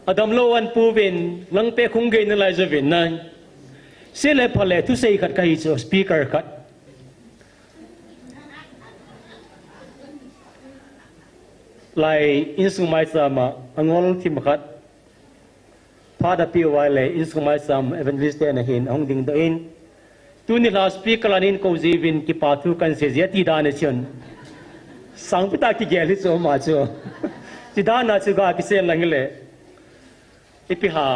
[SPEAKER 7] อดัมโลวันปูเวนลังเปคงเกนอะไรจะเวนนะเสเลพเลทุเซย์ขัดกันฮิโซสปีกเกอร์ขัดไลอินสุไมซามาอังอลทิมขัดพาดาปิวไวเลอินสุไมซามเอเวนวิสเตนเห็นองดิงตัวเองtu ni la speaker lanin ko zivin ki pathu kan se yati dan chon sangpita ki geli so ma cho ti dana chu ga ki se langle ipiha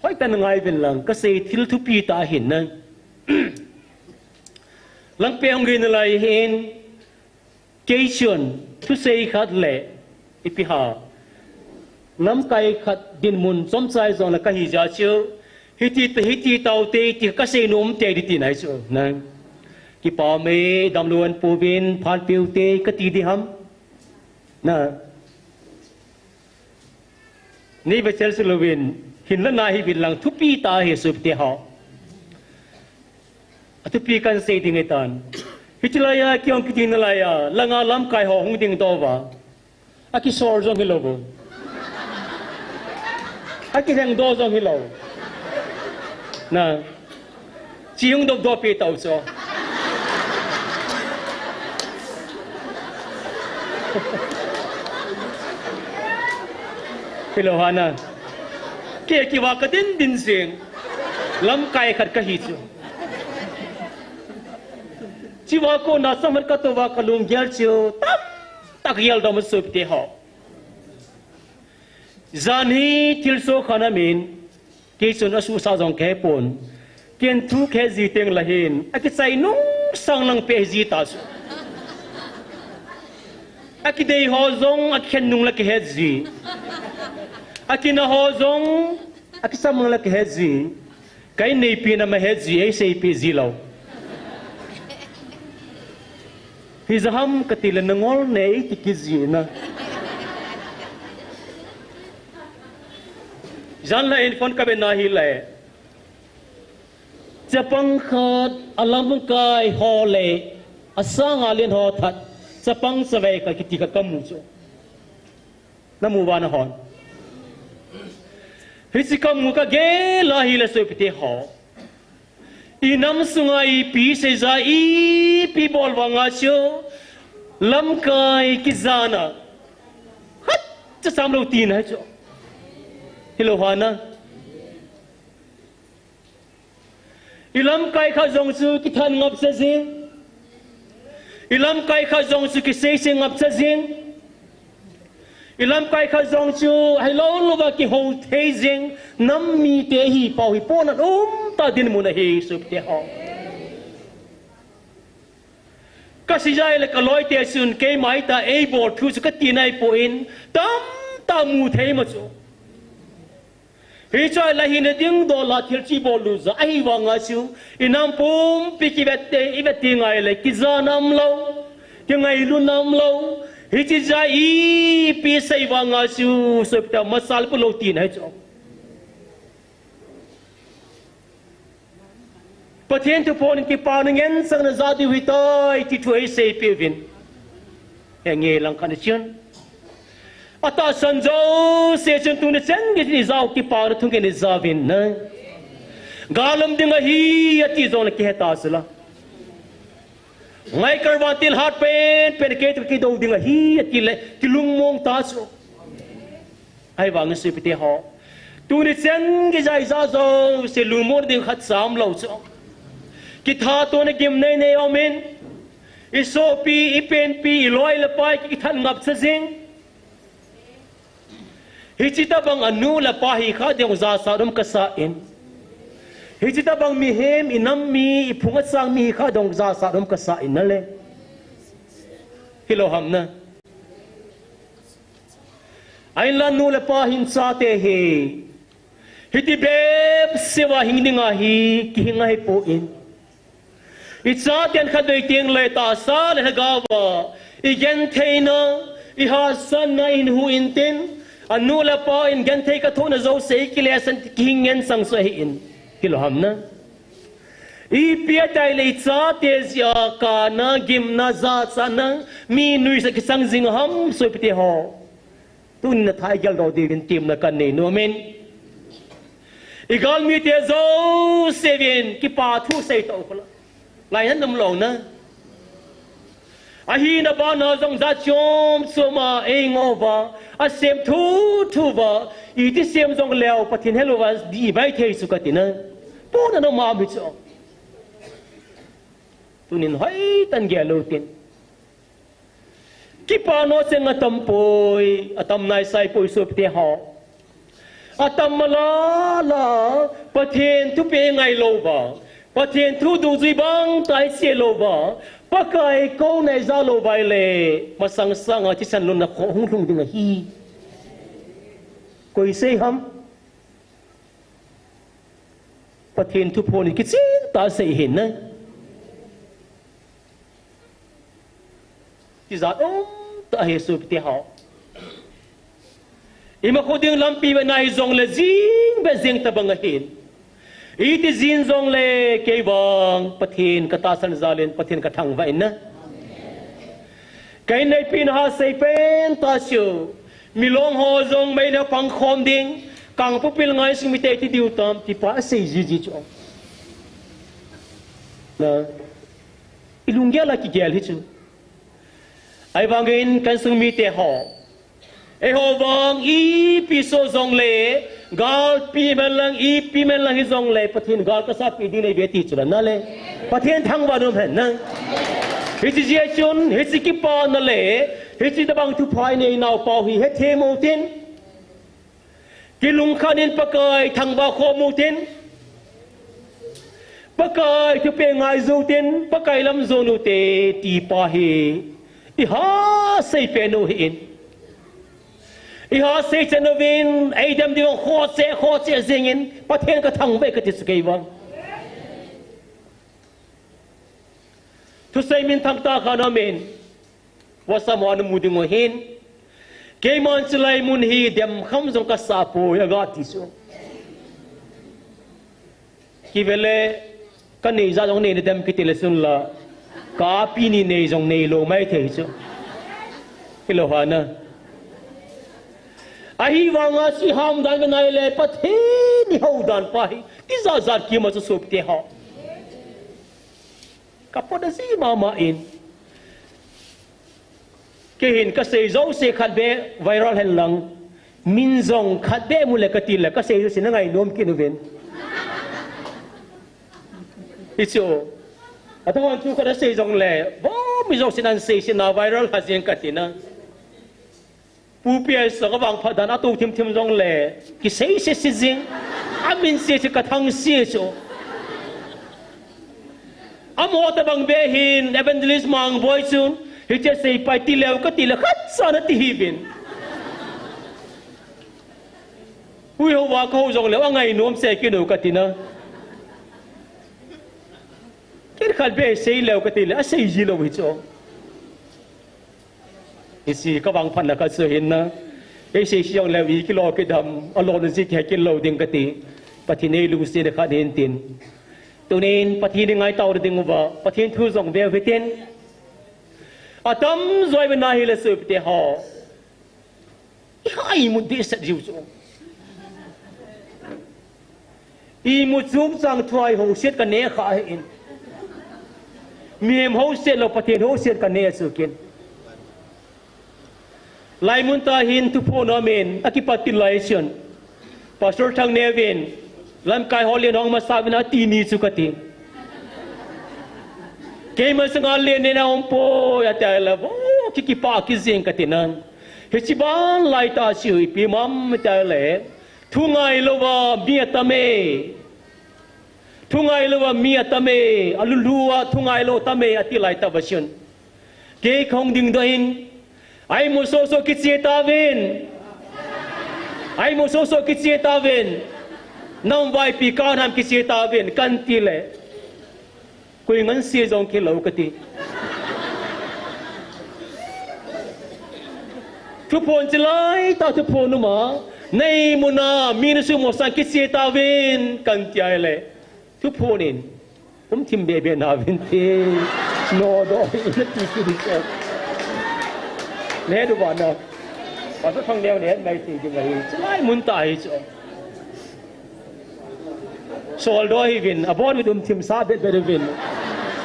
[SPEAKER 7] hoi tan ngai bin lang ka se thil thu pi ta hin na lang pe ong rin lai hin ke chon tu se khat le ipiha lam kai khat din mun som sai zong la ka hi ja chu hiti tau te ti ka se nom te di ti nai so na ki pa me dam luan pu bin phan piu te ka ti di ham na ni ba chel sulwin hin la na hi bin lang thu pi ta he sup te ha atu pi kan se ding etan hitlaya kyong ki tin la ya langa lam kai ho hung ding to wa aki sor jong hi lo bo aki rang do jong hi lo na chiung dop do pe tau so Hilohana ke kiwa ka din sing lam kai khat ka hi chu chiwa ko na samar ka to wa kalung gyal chu tam tak yal dom sup te ho zani tilso khana min ke chun asu sa jong ke pon ken thu ke ji teng lahin akisai nung sang lang pe ji ta su akidei ho zong akhen nung la ke he ji akina ho zong akisam la ke he ji kai nei pi na ma he ji ai sei pi ji lo hi zaham katil nangol nei ti ki ji na jan la in phone ka be na hi le chapang khat alam kai ho le asang alin ho that chapang save ka kiti ka kamu cho namu wana hon hisikam muka ge la hi le soipte ho inam sungai pi se za I pi bol wanga cho lam kai ki zana hat cha sam lo tin hai cho hello hana ilam kai kha jong su ki than ngap se jing ilam kai kha jong su ki se se ngap se jing ilam kai kha jong chu hello lo ba ki ho the jing nam mi te hi pau hi pon na ta din mu na hi su te ho ka si jai le ka loi te sun ke mai ta e bor thu su ka ti nai po in tam ta mu the ma chu hi choi la hi ne ding do la thil chi bol lu za ai wa nga chu inam pum pi ki bette I bette ngai le ki za nam lo ki ngai lu nam lo hi chi ja I pi sai wa nga chu so ta masal pu lo tin hai cho patien tu pon ki pa ngen sang na za di wi toi ti thoi sei pi vin nge lang kan chen ata sanjo se chen tu ne chen gi ni zau ki pa thung ke ni zavin na galam dinga hi ati zon ke ta sala ngai karwa til hat pen ke ki do dinga hi ati le ki lung mong ta so ai wang se pite ho tu ni chen gi jai za zo se lung mor ding khat sam lo so ki tha to ne gim nei nei omen iso pi ipen pi loi le pai ki than ngap sa jing hijita bang anu la pahi kha de za sarum ka sa in hijita bang mi hem inam mi iphunga sang mi kha dong za sarum ka sa in le hilo hamna ain la nu la pahin sa te he hiti beb sewa hingninga hi ki hinga hi po in itsa ten kha doi ting le ta sa le gawa igen theina I ha san na in hu in tin anu la pa in gan thei ka thona zo sei ki le san kingen sang so hi in kilo hamna I pia tai le cha te zia ka na gim na za sa na mi nui sa ki sang jing ham so pite ho tun na thai gal do di vin tim na kan nei no men igal mi te zo sevin ki pa thu sei to ko lai han nam lo na ahi na ba na zong za chom soma eng over a sem thu ba I ti sem zong leo patin hello was di bai thei su ka tina po na no ma bi cho tunin hoi tan ge lo tin ki pa no se nga tam poi atam nai sai poi su te ho atam la la patin tu pe ngai lo ba patin thu du zui bang tai se lo ba pakai ko nei za lo bai le masang sang a chi san lun na ko hung lung ding hi koi sei ham pathin thu phone ki chin ta sei hin na ki za ta he su ti ha ima khoding lampi ba nai zong le jing be jing ta bang hin iti zin zong le ke bang pathin ka ta san zalen pathin ka thang vai na kai nei pin ha sei pen ta chu milong ho zong mai na pang khom ding kang pupil ngai sing mi te ti diu tam ti pa sei ji chu na ilungya la ki gel hi chu ai bangin kan sung mi te ho hồ vong y pi so zong le gal pi men lang y pi men lang hi zong le pathin gal ka sa pi di nei be ti chulan na le pathin thang ba dum hen na hi chi je chun hi chi ki pa na le hi chi da bang tu phai nei nau pau hi he the mo tin ki lung khanin pakai thang ba kho mu tin pakai tu pe ngai zo tin pakai lam zo nu te ti pa hi i ha sei pe no hi in i ha sei chen no vin ai dam di kho se zingin pathen ka thang be ka ti skai wang tu sei min thang ta kha na men wa samwan mu ding ho hin ke mon chlai mun hi dem kham jong ka sa po ya ga ti so ki vele ka nei za jong nei dem ki ti le sun la ka pi ni nei jong nei lo mai the so ki lo ha na ahi wanga si ham dan nai le pathe ni ho dan pa hi ti za za ki ma so te ha ka po da si mama in ke hin ka sei zo se khat be viral hen lang min zong khat be mu le ka ti le ka sei sin ngai nom ki nu ven icho atong chu ka sei zong le bo mi zo sin an sei sin na viral ha jen ka ti na pu pia so ka bang phadan atu thim thim zong le ki sei se si jing amin se ka thang se cho amo ta bang be hin evangelist mang boy chun hi che sei pai ti lew ka ti le khat sa na ti hi bin hui ho wa ko jong le wa ngai nom se ki no ka ti na ki khal be sei lew ka ti le a sei ji lo hi cho isi ka bang phan la ka so hin na e sei siang lew i ki lo ki dam a lo na ji ke ki lo ding ka ti pathi nei lu se de kha den tin tunin pathi ni ngai taw ding wa pathin thu zong be ve ten atam zoi be na hi le su te ha ai mu de sa jiu zo i mu zum chang thuai ho set ka ne kha in miem ho set lo pathin ho set ka ne su kin lai mun ta hin tu pho na men akipati lai sion pastor thang nevin lam kai hole nong ma sa bina ti ni su ka ti ke ma sanga le ne na om po ya ta la bo ki pa ki zeng ka ti nan he chi ban lai ta siu pi mam ta le thu ngai lo wa mi ta me thu ngai lo wa mi ta me alu lu wa thu ngai lo ta me ati lai ta vasion ke khong ding do in ai mo so ki che ta ven ai mo so ki che ta ven nong vai pi ka nam ki che ta ven kan ti le kui ngan si jong ki lo ka ti tu pon chlai ta tu pon nu ma nei mu na mi na su mo sang ki che ta ven kan ti ai le tu pon in um tim be be na ven ti no do in ti ki di se ne du ba na ba so thong leo ne mai ti ki mai chlai mun ta hi cho sol do hi vin abon with tim sa bet better vin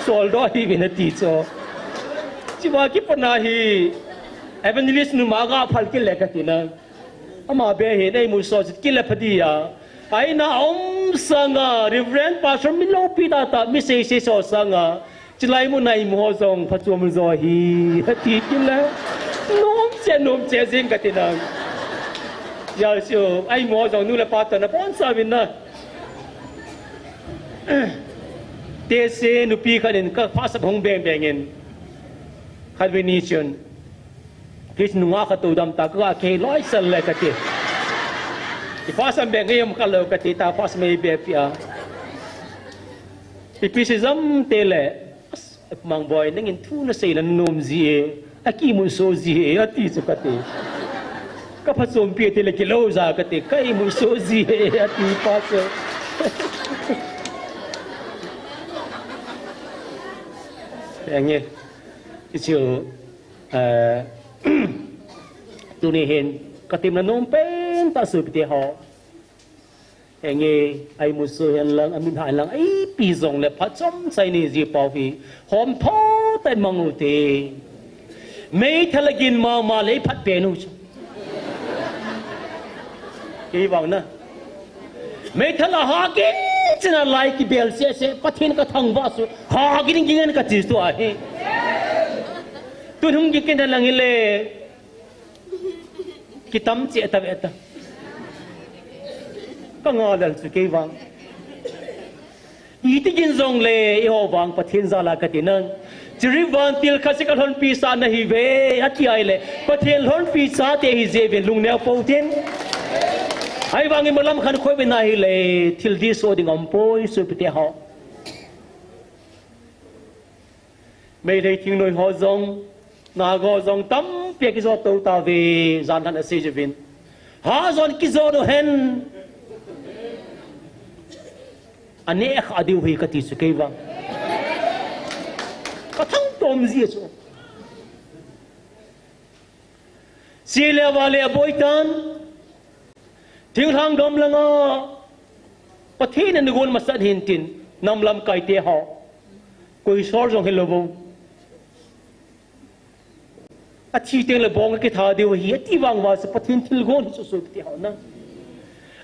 [SPEAKER 7] sol do hi vin ati cho chiwa ki pana hi evangelist nu ma ga phal ki le ka ti na ama be he nei mu so ki le phadi ya ai na om sanga reverend pastor mi lo pi da ta mi se se so sanga chlai mu nai mo zong phachom zo hi ati ki le nom che zing ka ti na ya sio ai mo zong nu le pa ta na pon sa vin na te se nu pi khanin ka phasa hong beng bengin convention kis nu nga khatu dam ta ka ke loi sal le ka ti phasa beng yem ka lo ka ti ta phasa me be pia pi se zam te le mang boy ningin thu na sei lan nom ji e aki mu so ji e ati su ka ti ka phachom pi te le ki lo za ka ti kai mu so ji e ati phasa nghe chiều tụi này hiện cả team là nôm bên ta sửa bị họ nghe ai muốn sửa hiện lăng anh hai lăng ấy bị dòng là phát trong sai này gì bảo vì hôm thô tên mong ngủ thì mấy thằng là gìn mà lấy phát bền luôn cái vòng nè mấy thằng là họ cái chân là lại cái bèl sẽ bắt thiên cái thằng vợ số họ cái những cái gì đó ấy tôi không cái này là nghe cái tấm chế ta vậy ta có ngờ là sự cái vòng ý tin rằng lệ họ vàng bắt thiên ra là cái gì nè chỉ riêng tiêu khai sinh cái hồn pizza này về hết cái lệ bắt thiên hồn pizza thì hi dễ về lung neo phô thiên ai vang em làm khăn khơi bên này lệ thiêu đi số đi ngắm bôi số bị họ mấy đây tiếng nói họ dòng na go dòng tắm phía cái gió tàu ta về gian thân ở xây dựng họ dòng cái gió đó hen anh ấy khá điều gì cái sự cái vang có thằng tôm gì chứ xí lệ vale bôi tan tiếng thang gầm lăng à bắt thiên nên ngôn mà sát hiện tin nằm làm cái thế họ coi soi trong hello bông à chỉ tiếng là bông cái thà điều gì tí vang vào bắt thiên thiên ngôn số số thế họ na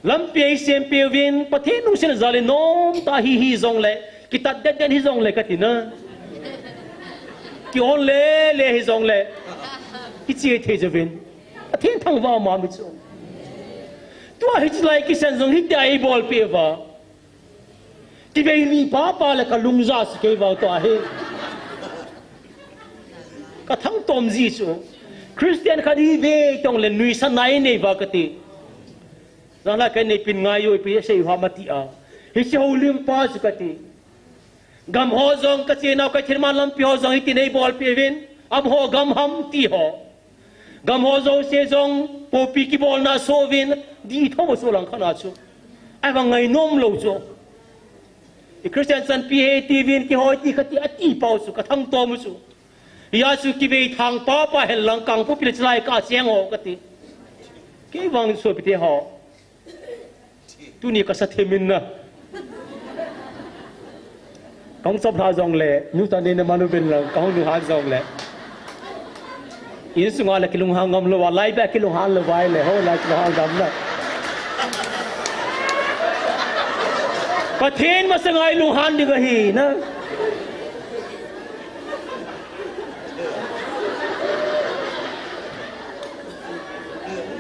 [SPEAKER 7] làm bia xem bia viên bắt thiên nung xin ra lên nôm ta hi zong lệ cái ta đen hi zong lệ cái gì na cái hôn lệ hi zong lệ cái gì thế cho viên bắt thiên thằng vào mà mình xuống tua hít lại cái sen giống hít đại ball pe vào thì bây mi papa là cả lung ra cái vào tua hết cả thằng tom gì số Christian khai đi về trong lần nuôi san này này vào cái gì rằng là cái này pin ngay rồi bây giờ hoa mati à hít hậu liêm pa cái gì gam ho zong cái gì nào cái thiên man làm pio zong hít này ball pe vin ab ho gam ham ti ho gam ho zo se zong popi ki bol na so vin di thô số lần khana chu ai bằng ngày nom lâu chu cái Christian san pi ti vin ki hoi ti khati ati pau su ka thang to mu chu ya su ki ve thang pa pa hel lang kang pu pi chlai ka siang ho ka ti ke wang so pi te ho tu ni ka sa themin na kong sop ha jong le nu ta ne na manu bin la kong nu ha jong le in sunga la kilung hang ngam lo wa lai ba kilung han lo vai le ho la kilung hang gam na pathen ma sangai lung han di ga hi na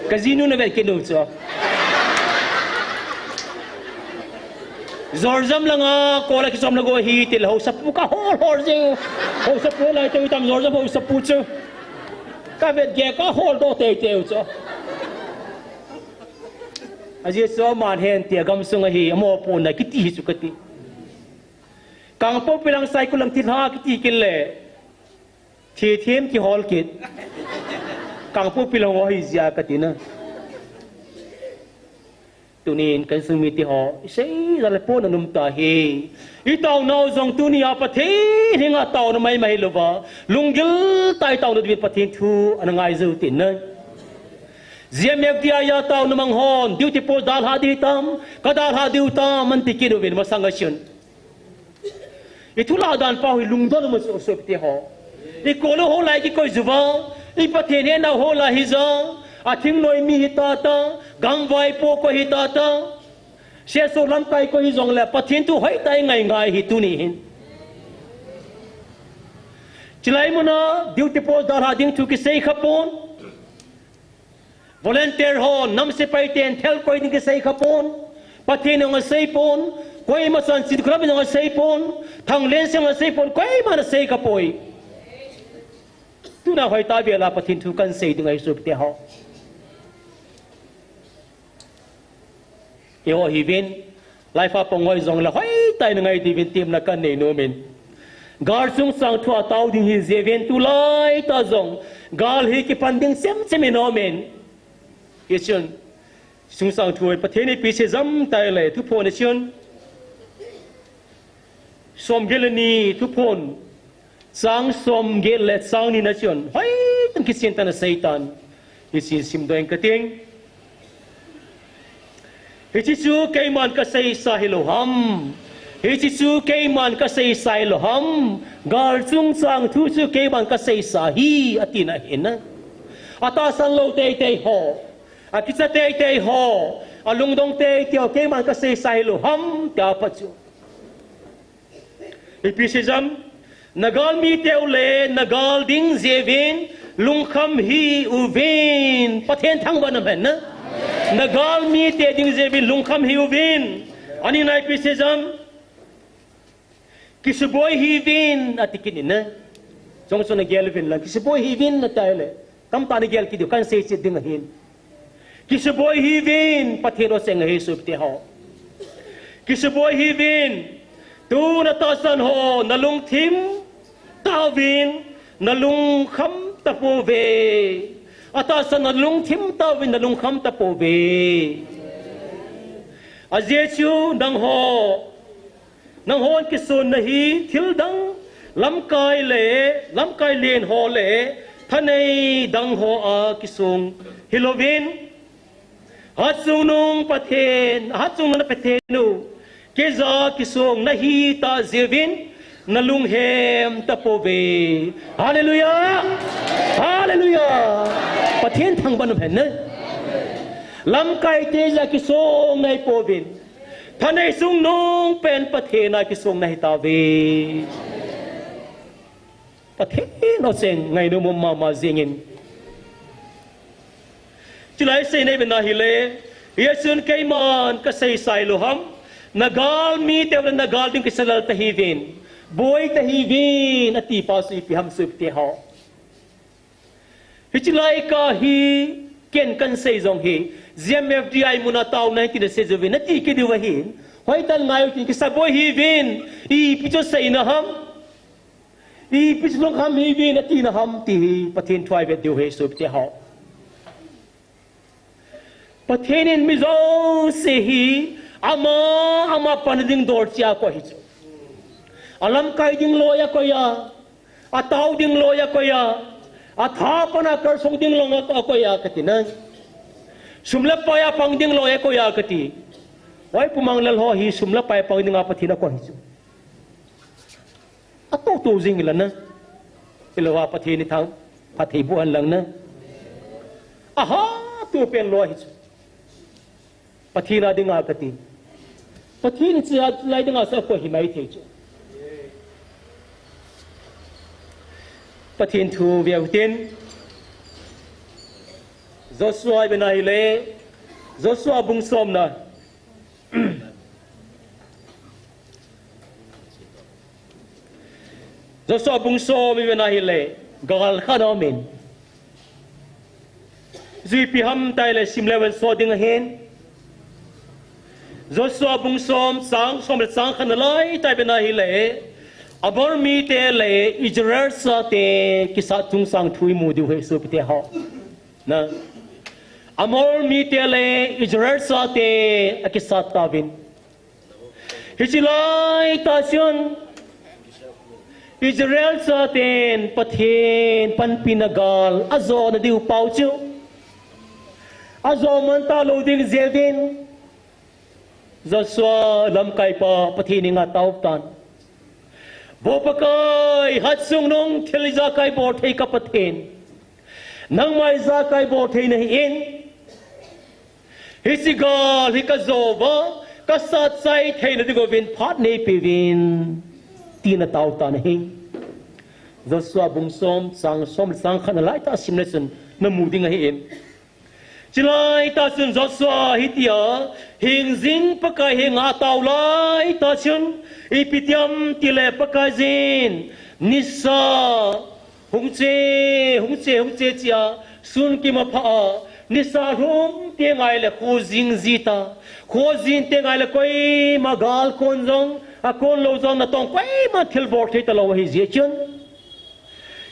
[SPEAKER 7] casino na vet ke do cho zorzam langa ko la ki som na go hi til ho sapu ka hor je ho sapu lai te tam zorzam ho sapu chu cái việc gì có hồn đồ tệ tệ cho, à chứ số màn hiện tiệt gam sung hi mua phone này cái gì chút cái gì, càng phố bilang sai kulang thịt ha cái gì cái lệ, thì thêm cái hol kit, càng phố bilang hoa hi gì cái gì nữa, tụi nên cái sự mi họ xây ra lại phone nằm ta hi. Ít tàu nào dòng tu ni apa thế hình à tàu nó may may lova lung gil tai tàu nó bị bắt thiên thu anh ngay dâu tiền nơi Gmfdi ya tàu nó mang hòn tiêu tipo dal ha di tam kadal ha diu tam man tikin nó về mà sang action itu lah dan pau lung don mà so pti ho i ko lo ho lai ki koi zuwa i pathen he na ho la hi za a thing noi mi hita ta gam vai po ko hita ta xe số lắm tay có dòng là bắt thiên tu hỏi tay ngày ngày hi tu ni hin chỉ lấy một nó duty post dar hading tu cái say khapon volunteer ho nam se pai ten tel koi ni cái say khapon bắt thiên ngồi say pon koi mà san sit krab ngồi say pon thằng lên se ngồi say pon koi mà say khapoi tu na hỏi ta về là bắt thiên tu kan say tu ngày sụp te ho yêu hi vin lai fa pongoi zong la hoi tai na ngai ti vin tim na kan nei no min gar sung sang thua tau ding hi je ven tu lai ta zong gal hi ki panding sem no men ichun sung sang thua pathe ni pi se zam tai le thu phone chun som gelani thu phone sang som gel le sang ni na chun hoi tan ki sin tan satan isin sim doing ka ting hi chi chu kai man ka sei sa hi lo ham hi chi chu kai man ka sei sai lo ham gar chung sang thu chu kai man ka sei sa hi atina hin na ata san lo te te ho a ki sa te te ho alung dong te tiêu ke man ka sei sai lo ham ta pachu episism nagal mi teu le nagal ding zevin lungkham hi uvin pathen thang banam hen na nagal mi te ding zevin lungkham hi uvin ani nai episism kisboy hi vin atikin na jong so na gel vin la kisboy hi vin na taile kam ta ni gel ki du kan sei chit ding hin kisboy hi vin pathero seng hi sup te ho kisboy hi vin tu na ta san ho na lung thim ta vin na lung kham ta po ve ata san na lung thim ta vin na lung kham ta po ve aje chu dang ho nang hon ki sun na hi thil dang lam kai len ho le thanei dang ho a ki sung hilovin hat sung nung pathen hat sung na pathen nu ke za ki sung na hi ta zevin na lung hem ta po ve hallelujah hallelujah pathen thang ban phen na lam kai te la ki sung nai po vin thanei sung nung pen pathena ki sung na hita ve pathen no seng ngai no ma ma zingin chulai sei nei bena hi le yesun kai man ka sei sai lo ham nagal mi te nagal ding ki salal ta hi vin boy ta hi vin ati pa su pi ham su te ho hichilai ka hi ken kan sei jong hi Gmfdi muna TAONA tin se jo vin ati ki di wa hin hoi tal ngai tin ki saboy hi vin I picho sei na ham I picho long ham hi vin ati na ham ti pathin thwai ve deu he so te ho pathin in mi zo se hi ama panading dor chia ko hi alam kai ding loya ko ya ataw ding loya ko ya atha pana kar song ding long ko ya katina sumla paya pang ding loya ko ya kati wai pumang lal ho hi sumla paya pang ding apathina ko hi ato to jing la na ilawa pathini thang pathi buan lang na aha tu pen lo hi pathina ding akati pathin chia lai ding asa ko hi mai the pathin thu viautin Joshua benai le Joshua bung som na Joshua bung som benai le gal khanomin zui pi ham tai le sim level so ding hen Joshua bung som som le sang khan lai tai benai le abor mi te le Israel sa te kisa chung sang thui mu du he so pite ha na amor mi te le Israel sa te akisa tavin hichilai ta sion Israel sa ten pathen pan pinagal azo na diu pau chu azo man ta lo ding zevin Joshua lam kai pa pathini nga tau tan bopakai hat sung nong theliza kai bo thei ka pathen nang mai za kai bo thei nahi in hisigal hikazova kasat sai thei na digo vin phat nei pivin tina tau ta nahi Joshua bung som sang khan lai ta sim lesson na mu ding hi in chilai ta sun Joshua hitia hing jing pakai hinga tau lai ta chun ipitiam tile pakai jin nisa hungche chia sun ki ma pha nisa rum te ngai le ko jing zita ko jin te ngai le koi magal kon jong a kon lo jong na tong koi ma thil bor the ta lo hi je chun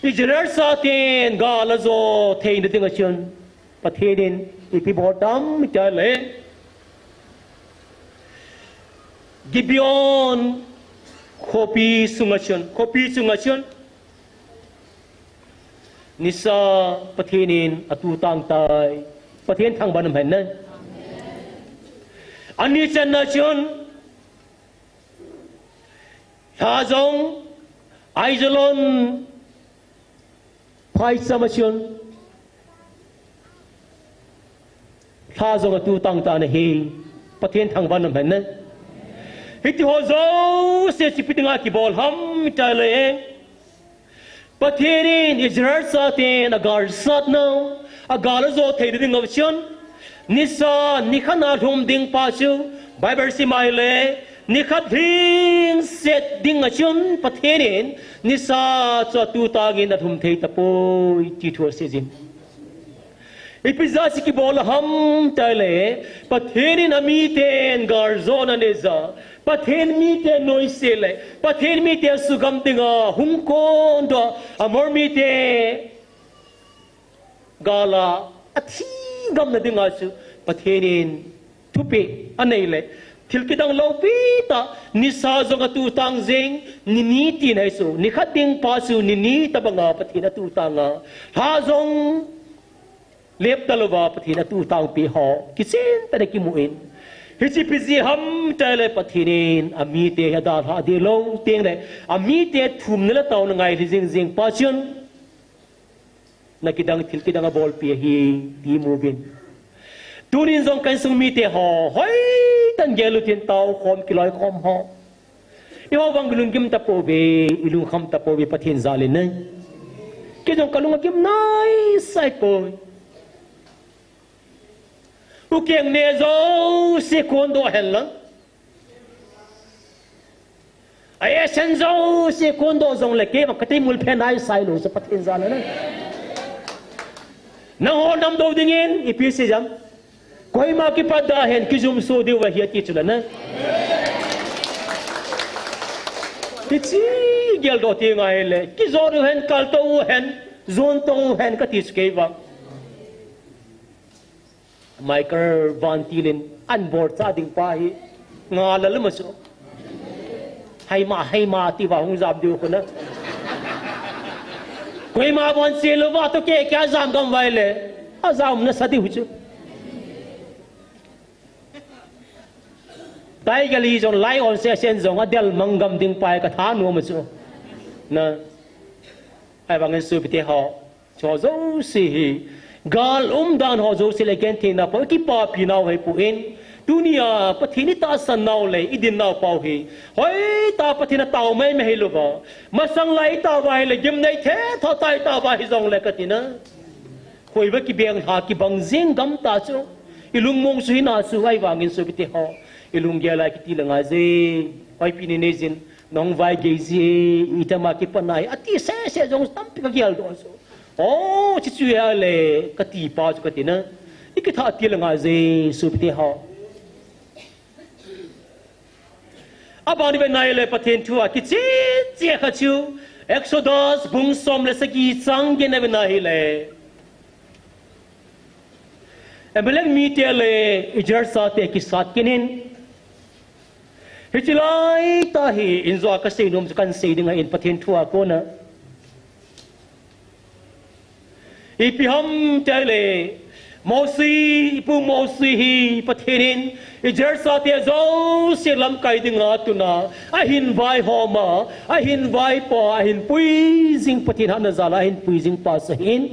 [SPEAKER 7] Israel sa ten gal zo thein de ding chun pathedin ipi bordam cha le Gibeon kopi sungachun nisa pathenin atu tang tai pathen thang ban hen na ani chan na chun ha jong aijalon phai samachun ha zong tu tang ta na hi pathian thang ban nam hen hiti ho zo se chipitinga ki bol ham ta le pathian Israel sa te agar sat no agar zo thei ding of chon nisa nikhana thum ding pa chu bible si mai le nikhat ding set ding a chun pathian nisa cho tu ta gin na thum thei tapoi ti thor se jin ipizasi ki bol ham tale pathian ami ten garzon aneza pathian mi te noisele pathian mi te sugam dinga humkon do amor mi te gala athi gam na dinga chu pathian thupi anele thilkidang lopi ta nisa zonga tu tang jing nini ti nai su nikhating pa su nini tabanga pathina tu tanga ha zong lep talova pathina tu tang pi ho kisin ta ki muin hichi pizi ham tale pathinin ami te hada ha de lo teng le ami te thum nela taw na ngai jing jing pa chun nakidang thilkidang bol pi hi ti movin tunin zong kan sung mi te ho hoi tan gelu tin tau khom kiloi khom ho iwa wanglun kim ta po be ilung kham ta po be pathin zalin nai ke jong kalung kim nai sai po u keng ne zo sekondo hella ai sen zo sekondo zong le ke ma kati mul phe nai sai lo sa pathin zalin nai na ho nam do dingin ipi se jam koi ma ki pada hen ki zum so de wa hi ti chula na ti gel do ti ngai le ki zo ru hen kal to hen zon to hen ka ti ske wa Michael Van Tillen an board sa ding pa hi nga la le ma so hai ma ti wa hung zab du ko na koi ma bon se lo wa to ke kya zam gam wai le azam na sadi hu chu tai gali jong lai on se sen jong adel mangam ding pai ka tha no ma chu na ai bang su pite ho cho zo si gal dan ho zo si le ken thi na pa ki pa pi naw hai pu in dunia pathini ta san naw le idin naw pau hi hoi ta pathina taw mai me hi lo ba masang lai ta wai le gim nei the tho tai ta ba hi jong le ka ti na khoi ba ki beng ha ki bang jing gam ta chu ilung mong su na su ai wangin su pite ho ilung gela ki tilanga je hoi pini ne jin nong vai ge ji itama ki panai ati se jong tam pi ka gel do so oh chi chu ya le ka ti pa chu ka ti na ikitha tilanga je su pite ho abani be nai le pathen thua ki che kha chu exodus bung som le saki chang ge na be nai le emelek mi te le ijar sa te ki sat kinin hichilai ta hi inzo ka sei nom kan sei dinga in pathen thua ko na ipiham te le mosi ipu mosi hi pathenin ijar sa te zo silam kai dinga tuna ahin vai homa ahin vai pa ahin pui jing pathin han zala ahin pui jing pa sahin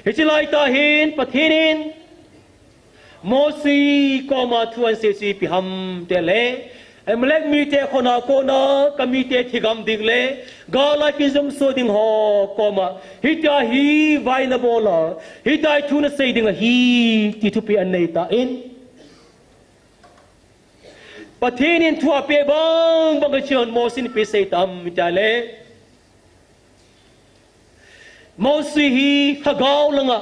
[SPEAKER 7] hichilai ta hin pathenin mosi koma thuan se si piham te le emlek mi te khona kona kami te thigam ding le gala ki zum so ding ho koma hita hi vai na bola hita thuna sei ding hi ti thu pi an nei ta in pathenin thua pe bang bang chon mosin pe sei tam ta le mosi hi khagaw langa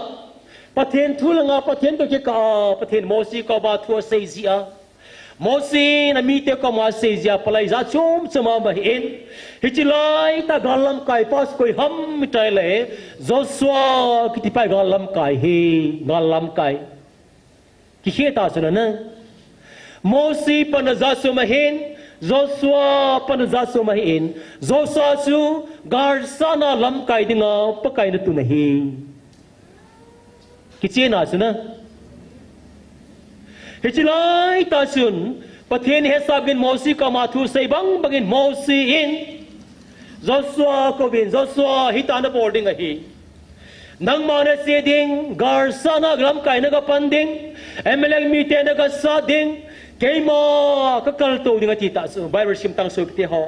[SPEAKER 7] pathen thulanga pathen to ke ka pathen mosi ko ba thua sei zia mosi na mi te ko ma sei zia palai za chom chama ba hin hichilai ta galam kai pas koi ham mitai le joshua kiti pai galam kai he galam kai ki kheta suna na mosi pan za su ma hin joshua pan za su ma hin joshua su gar sana lam kai dinga pakai na tu na hi kichena suna hichilai ta sun pathen he sabin mosi ka mathu sei bang bangin mosi in joshua ko bin joshua hitana boarding a hi nang mana seding gar sana gram kai na ka panding emeleng mi te na ka sa ding keima ka kal to ding ati ta so bible sim tang so te ho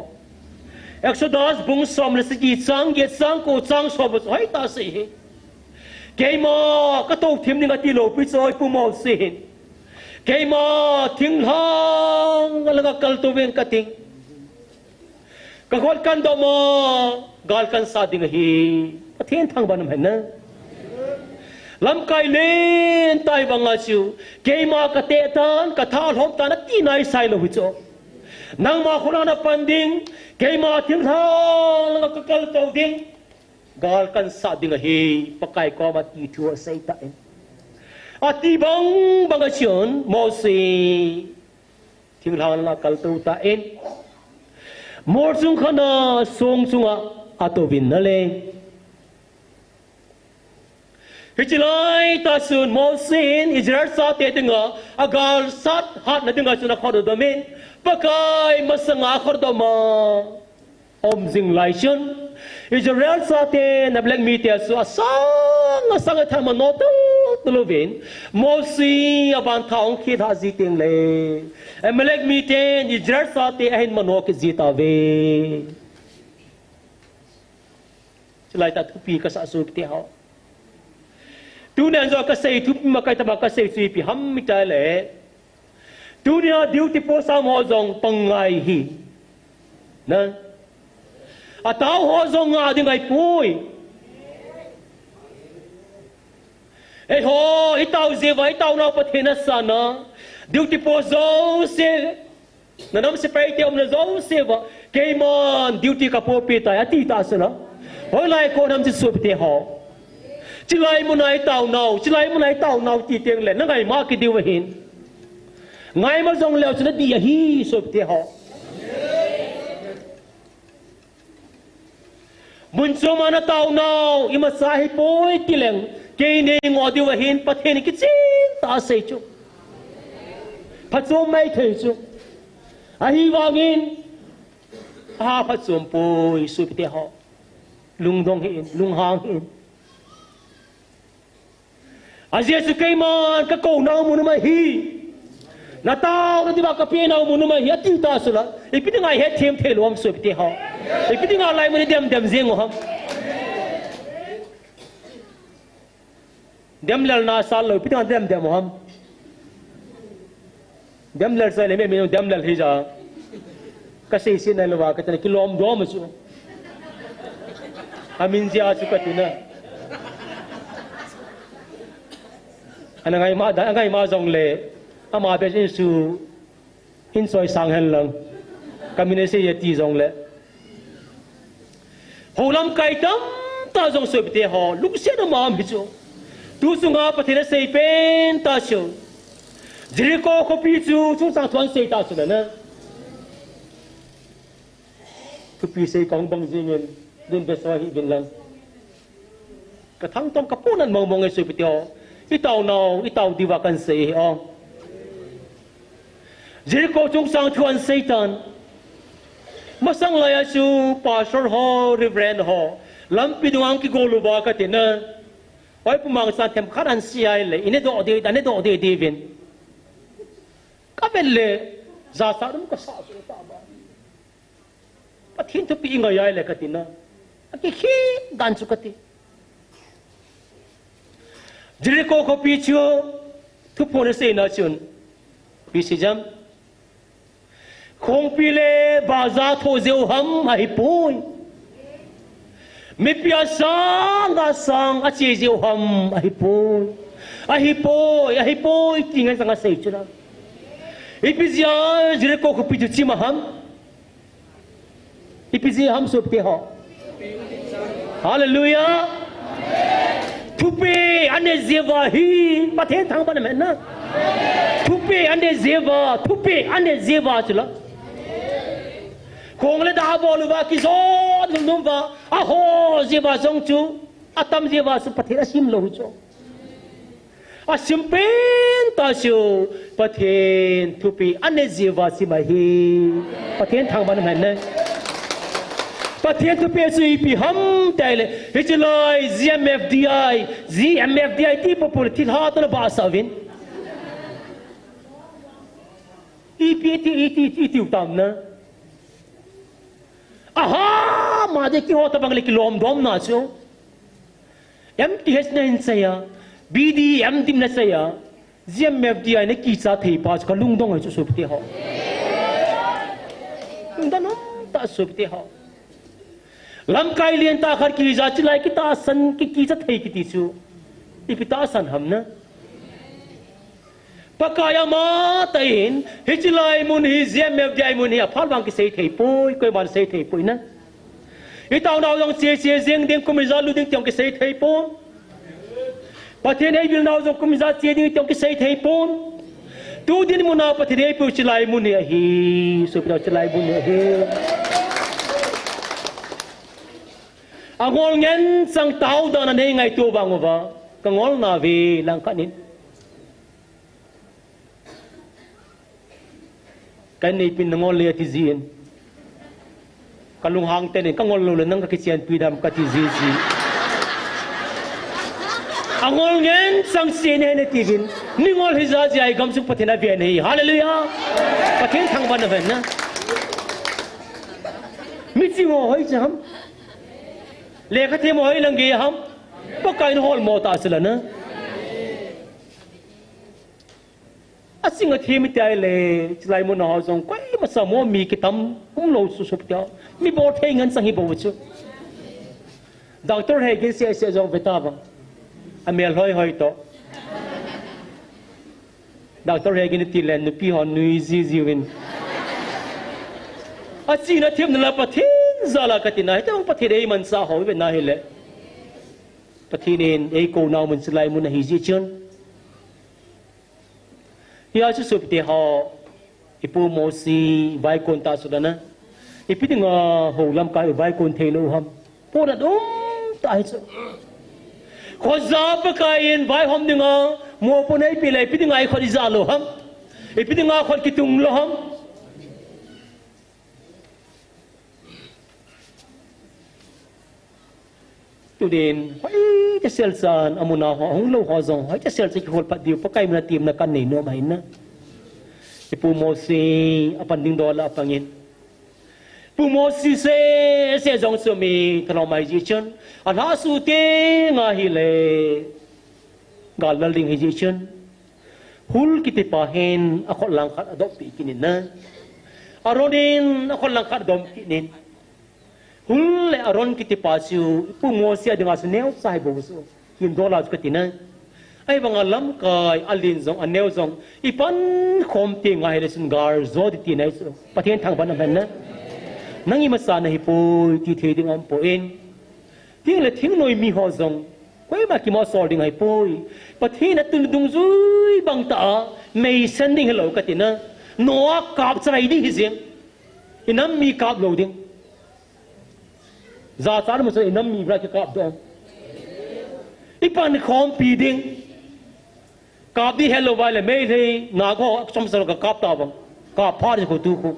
[SPEAKER 7] Exodus bung som le si chang ge chang ko chang so bo hai ta se keima ka to thim ding ati lo pi choi pu mo se keima thing hang la ka kal to wen ka ting ka khot kan do mo gal kan sa ding hi pathen thang ban man na lam kai len tai banga chu keima ka te tan ka tha lom ta na ti nai sai lo hu cho nang ma khona na panding keima thing thang ka kal to ding gal kan sa ding hi pakai ko ma ti thu sai ta en ati bang banga chon mo si thing thang la kal to ta en mor chung khana song chunga atobin na le hichilai ta sun mo sin Israel sa te tinga agal sat hat na tinga suna khod do men pakai masanga khod do ma om jing lai chun Israel sa te na black mi te su asang thama no tu tulovin mo si aban thong khi tha ji ting le black mi te Israel sa te ahin mano ki jita ve chilai ta thupi ka sa su te ha tu ne zo ka sei thupi ma kai ta ba ka sei si pi ham mi ta le tu ne duty po sa mo zong pangai hi na atau ho zong nga ding ai pui ei ho itau je vai tau na pathena sa na duty po zo se na nam se pai te om na zo se ba ke mon duty ka po pi ta ati ta sa na hoi lai ko nam ji su te ho chilai munai tau nau ti teng le na ngai ma ki diwa hin ngai ma zong leo chna di hi so te ho mun so mana tau nau ima sahi poi tileng ke ne ngodi wa hin pathen ki chin ta sei chu phacho mai thei chu ahi wangin ha phachom poi su te ho lung dong hin lung hang hin Asia su kaiman ka ko na mo na hi na tao na di ba ka pe na mo na hi ati ta su la ipiti ngai he them the lom su te ho ipiti ngai lai mo ni dem zeng ho dem lal na sal lo ipiti ngai dem ho dem lal sa le me dem lal hi ja ka sei sin na lo wa ka ta ki lom do mo su amin ja su ka tina angai ma zong le ama be sin su in soi sang hen lang kamine se ye ti zong le holam kai tam ta zong so bite ho luk se na ma mi chu tu sunga pathina sei pen ta chu jriko ko pi chu chung sang thon sei ta chu na tu pi sei kong bang jingen din be so hi bin lang ka thang tom ka punan mong mong so bite ho itau diwa kan sei o Jericho chung sang thuan Satan masang laya chu pastor ho reverend ho lampi duang ki golu ba ka tina oi pumang sa tem kharan siai le ine do de divin ka belle za sa dum ka sa su ta ba pathin tu pi ngai ai le ka tina aki khi dan chu ka ti Jericho ko pichu tu pone se na chun pisi jam khong pile baza tho zeu ham ai pui mi pia sang ga sang a che zeu ham ai pui tinga sang a sei chuna ipizia Jericho ko pichu chi ma ham ipizia ham so pe ho hallelujah Tupi ane zeva hi pathen thang ban men na tupi ane zeva chula khong le da bolu ba ki zo dum ba a ho zeva jong chu atam zeva su pathen asim lo chu asim pen ta chu pathen tupi ane zeva si ma hi pathen thang ban men na ประเทศทุเปสุยปีฮัมแต่เลยเฮจิลอย Gmfdi ที่พอพูดที่หาตัวบาสาวินอีที่อุตามนะมาเด็กที่หัวตะบังเล็กลมดอมน่าชัวMTH นั่นเสีย BDM ดิมนั่นเสีย Gmfdi เนี่ยกี่ซาเทียบก็ลุงดงให้สุบเทียหอลุงดงน้ำตาสุบเทียหอลำไก่เลี้ยงตาขัดกี่จัดจิไลกี่ตาสันกี่จัดเทียกี่ติชูอีพิตาสันหำนะปากกายมาแต่เห็นเฮจิไลมุนฮิ Gmfdi มุนฮิพัลบังกี่เสียเทียปุยก็ยังเสียเทียปุยนะอีตาวนาจงเสียเสียงเดียงคุมิจาลุดิ้งเตียงกี่เสียเทียปุยประเทศไอ้บิลนาจงคุมิจาเสียดิ้งเตียงกี่เสียเทียปุยตูดินมุนาประเทศไอ้ปุยจิไลมุนฮิสุดยอดจิไลมุนฮิangol ngen sang tau da na nei ngai tu bang wa kangol na ve lang ka nin kan nei pin ngol le ti zin kalung hang ten kangol lo nang ka kichian pi dam ka ti zi zi angol ngen sang se ne ne ti vin ningol hi za ji ai gam su pathena ve nei hallelujah pathen thang ban ven na mi chi ngo hoi chamเลขที่มวยลังเกียมปะไก่นฮอลโมตาสละนะอาสิ่งที่มิตรเลยจะไล่มุนหาจงก็มาสมอมีกิตามกุ้งโลสุบเดียวมีบอทเฮงันสังหิบวชุด็อกเตอร์เฮกินเสียจงเวตาบังอเมลหอยโตด็อกเตอร์เฮกินตีเลนนุปีฮอนนุยซีวินอาสิ่งที่มันละปะทีzala katina ito ang pati day man sa ho iben nahile pati nin ay ko na mun silay mo na hizicyon hiya susupti ho ipu mo si vai konta sudana ipiti nga ho lam ka vai kon thelo ham pura dum tai so khoza pa kain vai hom dinga mo po nay pilay ipiti nga ay khodi zalo ham ipiti nga khod kitung lo ham tu din hoiจะเซลซานอามุนาหงโลหอซงหอยจะเซลจะคนปัดเดียวปะไก่มันทีมนักกันไหนโน้มหินนะปูโมซีอปันดิงดอลอปังยินปูโมซีเซจงสมีทนอมายจิชันอันหาสุเตงาฮิเลกาลลิงฮิจิชันหุลกิติปาเฮนอคนลังคัดอดอปีกินินนะอารอดินอคนลังคัดดอมกินินhulle aron kiti pasiu pu mosia dengan seneu sai bosu kim dola katina ai bangalam kai alin zong aneu zong ipan khomti ngai lesin gar zodi ti nai so pathen thang ban ban na nangi masa na hipu ti the ding am poin ting le thing noi mi ho zong koi ma ki mo sol ding ai poi pathen na tun dung zui bang ta mei san ding hello katina no kap chai di hizem inam mi kap lo ding zat ar musa inam mi bra ki kap dom ipan khom pi ding kap di hello wale me the na go som sar ka kap ta bang ka phar ko tu ko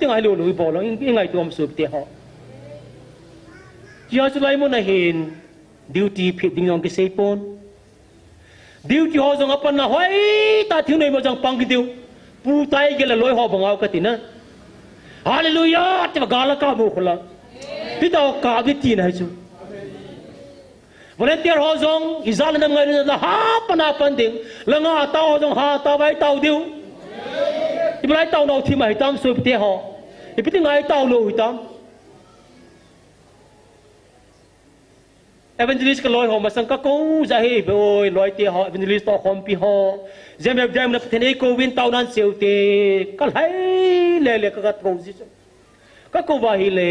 [SPEAKER 7] ting ai lo lo bo lo ngai tu am su te ho ya su lai mo na hin duty phit ding ong ki sei pon duty ho jong apan na hoi ta thiu nei mo jang pang ki diu pu tai ge la loi ho bangau ka ti na hallelujah te gala ka mo khula pita ka di tin hai chu volunteer ho jong izal nam ngai la ha pana pan ding langa ta ho jong ha ta bai tau diu iblai tau no thi mai tam su te ho ipiti ngai tau lo hitam evangelist ka loi ho masang ka ko za he boy loi te ho evangelist to khom pi ho Gmfdi na patene ko win tau nan seute kal hai le ka tro ji ka ko ba hi le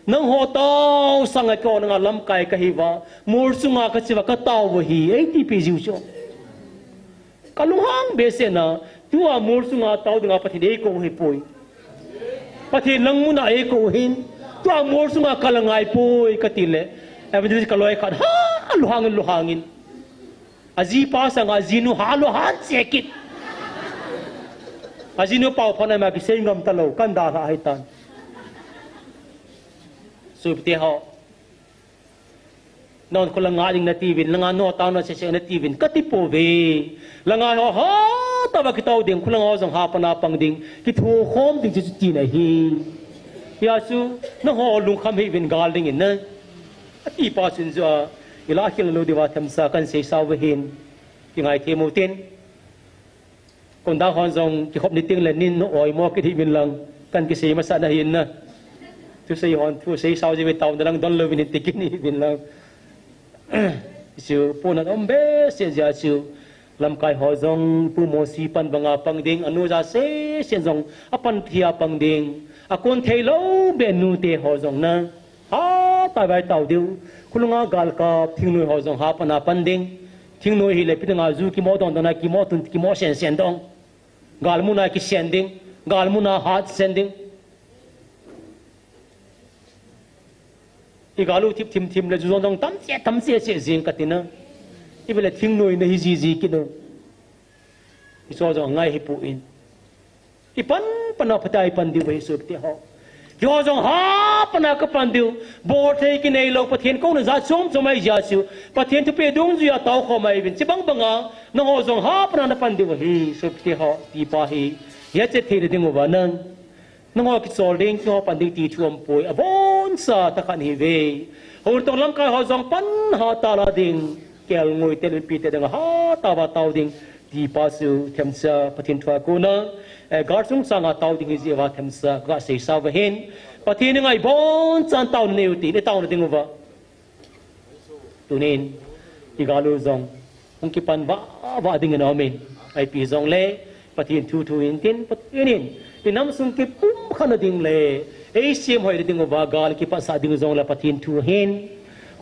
[SPEAKER 7] nang ho tau sanga ko nga lam kai ka hi wa mur sunga ka chiwa ka tau wa hi ai ti pi jiu cho kaluhang be se na tu a mur sunga tau nga patene ko hi poi pathe lang mu na e ko hin tu a mur sunga kalangai poi ka ti le evangelist ka loi khat ha luhangin azi pa sang azinu halo han chekit Azino pau phone ma ki sengam talo kan da ra haitan subti ho non ko langa ding na tivin langa no taw na se na tivin katipo ve langa ho ha ta ba ki taw ding khulanga jong ha pana pang ding ki thu khom ding chu ti na hi ya su no ho lung kham hi vin gal ding in na ati pa sin zo ila khil lo diwa tham sa kan se saw ve hin ki ngai the mo tin kon da hon jong ki khop ni ting le nin no oi mo ki thi vin lang kan ki se ma sa na hin na tu se hon tu se saw ji ve taw da lang don lo vin ti ki ni vin lang siêu pun an be se ja siêu lam kai ho jong pu mo si pan banga pang ding anu ja se jong apan thia pang ding a kon thei lo be nu te ho jong na ha ta bai tau diu khulunga gal ka thing noi ho jong ha pana pan ding thing noi hi le pitanga zu ki mo dong na ki mo tun ki mo sen dong gal mu na ki sen ding gal mu na hat sen ding igalu tim le zong dong tam se jing katina ibele thing noi na hi ji kino iso jong ngai hi pu in ipan pana phatai pan di wei suk ti ho yo jong ha pana ka pan diu bo thei ki nei lo pathian ko na za chom chomai ja su pathian thu pe dong ju ya taw kho mai bin chibang banga no ho jong ha pana na pan diu hi suk ti ho ti pa hi ya che thei ding wa nang nong ki sol ding no pan ding ti chuam poi abon sa ta kan hi ve hor tong lam ka ho jong pan ha ta la ding kel ngoi tel pi te dang ha ta ba taw ding ti pa su them sa pathin thwa ko na gar sung sang taw ding ji wa them sa ga sei sa wa hen pathin ngai bon chan taw ne u ti le taw na ding wa tunin ti ga lu jong ong ki pan ba ding na men ai pi jong le pathin thu in tin pathin pinam sung ki pum khana ding le ei sim hoi ding wa gal ki pa sa ding jong la pathin thu hen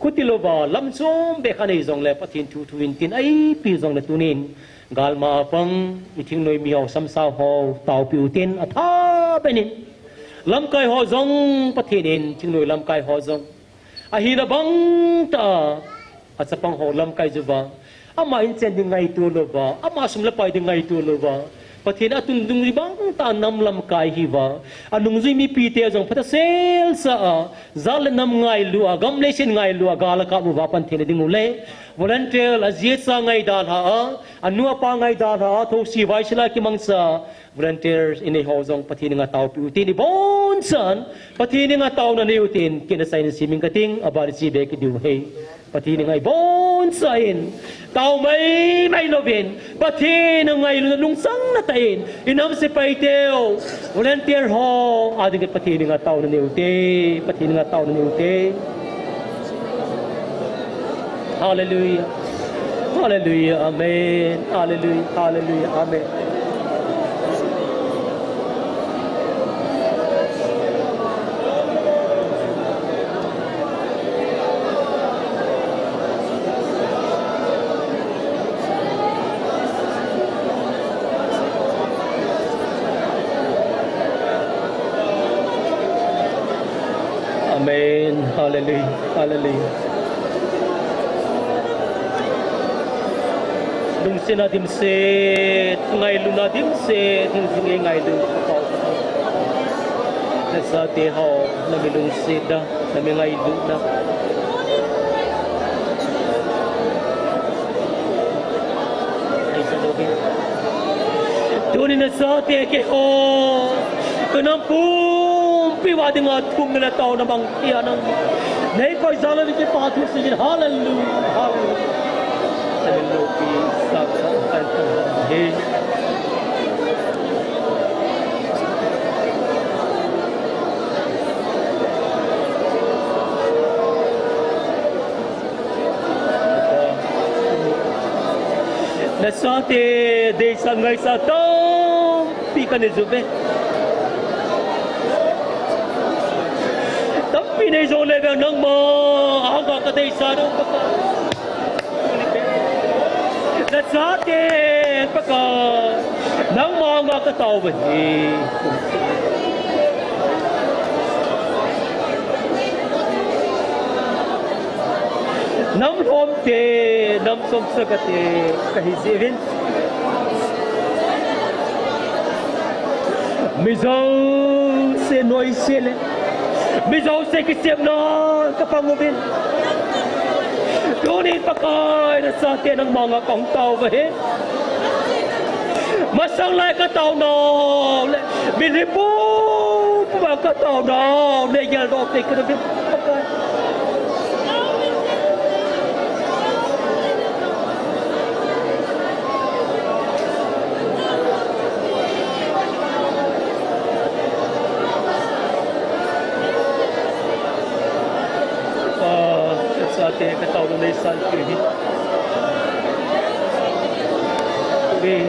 [SPEAKER 7] khutilo ba lam chom be khane jong le pathin thu in tin ai pi jong le tunin gal ma pang i thing noi mi ho sam sa ho taw pi tin a tha benin lam kai ho jong pathin in thing noi lam kai ho jong a hi na bang ta a chapang ho lam kai ju ba ama in chen ding ngai tu lo ba ama sum la pai ding ngai tu lo ba pathin atun dung bang ta nam lam kai hi wa anung zui mi pi te jong phata sel sa zal nam ngai lu agam le sin ngai lu agal ka bu wa pan thine ding le volunteer la je sa ngai dan ha anu pa ngai dan ha tho si vai sila ki mangsa volunteers in a ho jong pathin nga taw pi ti ni bon san pathin nga taw na ni utin kin sa in siming kating abar si be ki du he pathin ngai bon sain tao mai lovin pathin ngai lung sang na tain inam se pai teo volunteer ho ading pathin nga taw na ni uti pathin nga taw na ni uti hallelujah hallelujah amen hallelujah hallelujah amen amen hallelujah hallelujah dung sina dim se ngai lu na dim se thing thing ngai lu ko na sa te ho na mi lung se da na mi ngai lu na ai sa logi tu ni na sa te ke o kanam pum pi wa ding at kum na taw na bang ya nang nei ko zala ni ke pa thu se hallelujah hallelujah na sate de sangai sa tom pika ne zube tapi ne zo le nang mo aga ka de sa do ka na sate paka nang mo nga ka taw ba hi nam hom te nam som sakate kahi sivin Mizau se noi sele. Mizau se kisiap na kapangubin. Tunin pakai na sa atin ang mga kong tao ba he? Masang lai ka tao na. Bilipo pa ka tao na. Nagyal do pe ka na pakai. Te kataw na isang kiri. Kiri.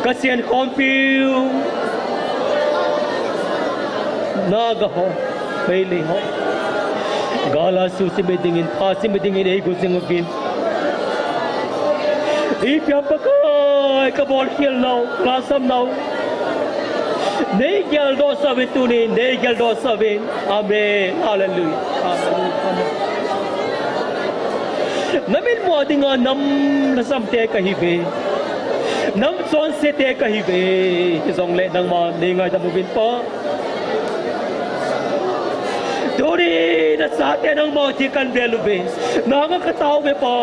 [SPEAKER 7] Kasian kompiu. Naga ho. Pili ho. Gala susi medingin. Pasi medingin ego singugin. Ipya pakai. Kabol hil now. Klasam now. Negel dosa betuni, negel dosa ben. Amen. Hallelujah. Amen. Namin mo tinga nam nasam te kahibe. Nam son se te kahibe. Isong le nang ma ningay tamubin pa. Dori na sa atin ang mga chikan belube. Nakakataw me pa.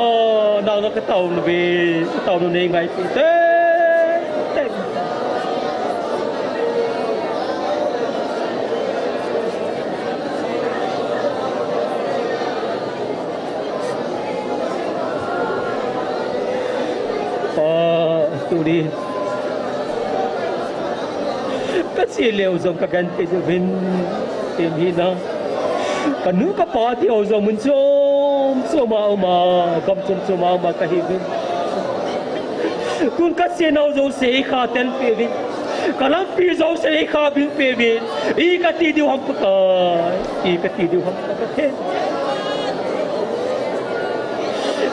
[SPEAKER 7] Nakakataw lube. Kataw no ningay pite. Turi kasi leo zong kaganti jubin hina kanu ka pati o zong munsom suma kamsum suma kahibin kun kasi na zong se khaten pevin kalam pi zong se khabin pevin ikati diu ham paka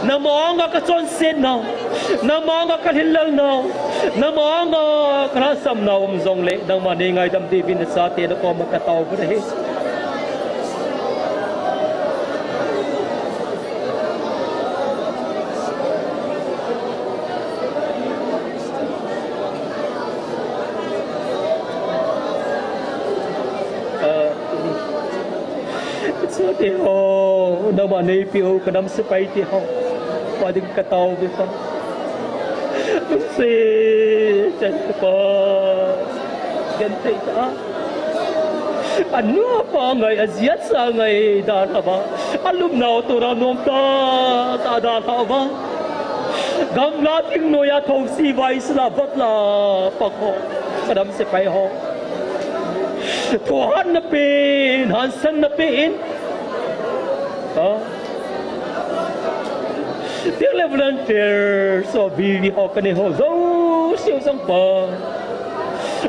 [SPEAKER 7] Namanga ka sonsen na, namanga ka hilal na, namanga krasam na umzongle ng maningay damdibin sa atin ako makataw brahe. Sa atin ho, namanay piyo kanam sa paiti ho. Pwedeng kataw bisa. Kasi, dyan pa. Gante ka. Ano pa ngay asyat sa ngay dana ba? Alum na ito ranom ta dana ba? Gamlating noya tong si Vice la batla pako. Kadam si Paiho. Tuhan na pin, Hansan na pin. Dia volunteer so bibi ho kani ho zo siu sang pa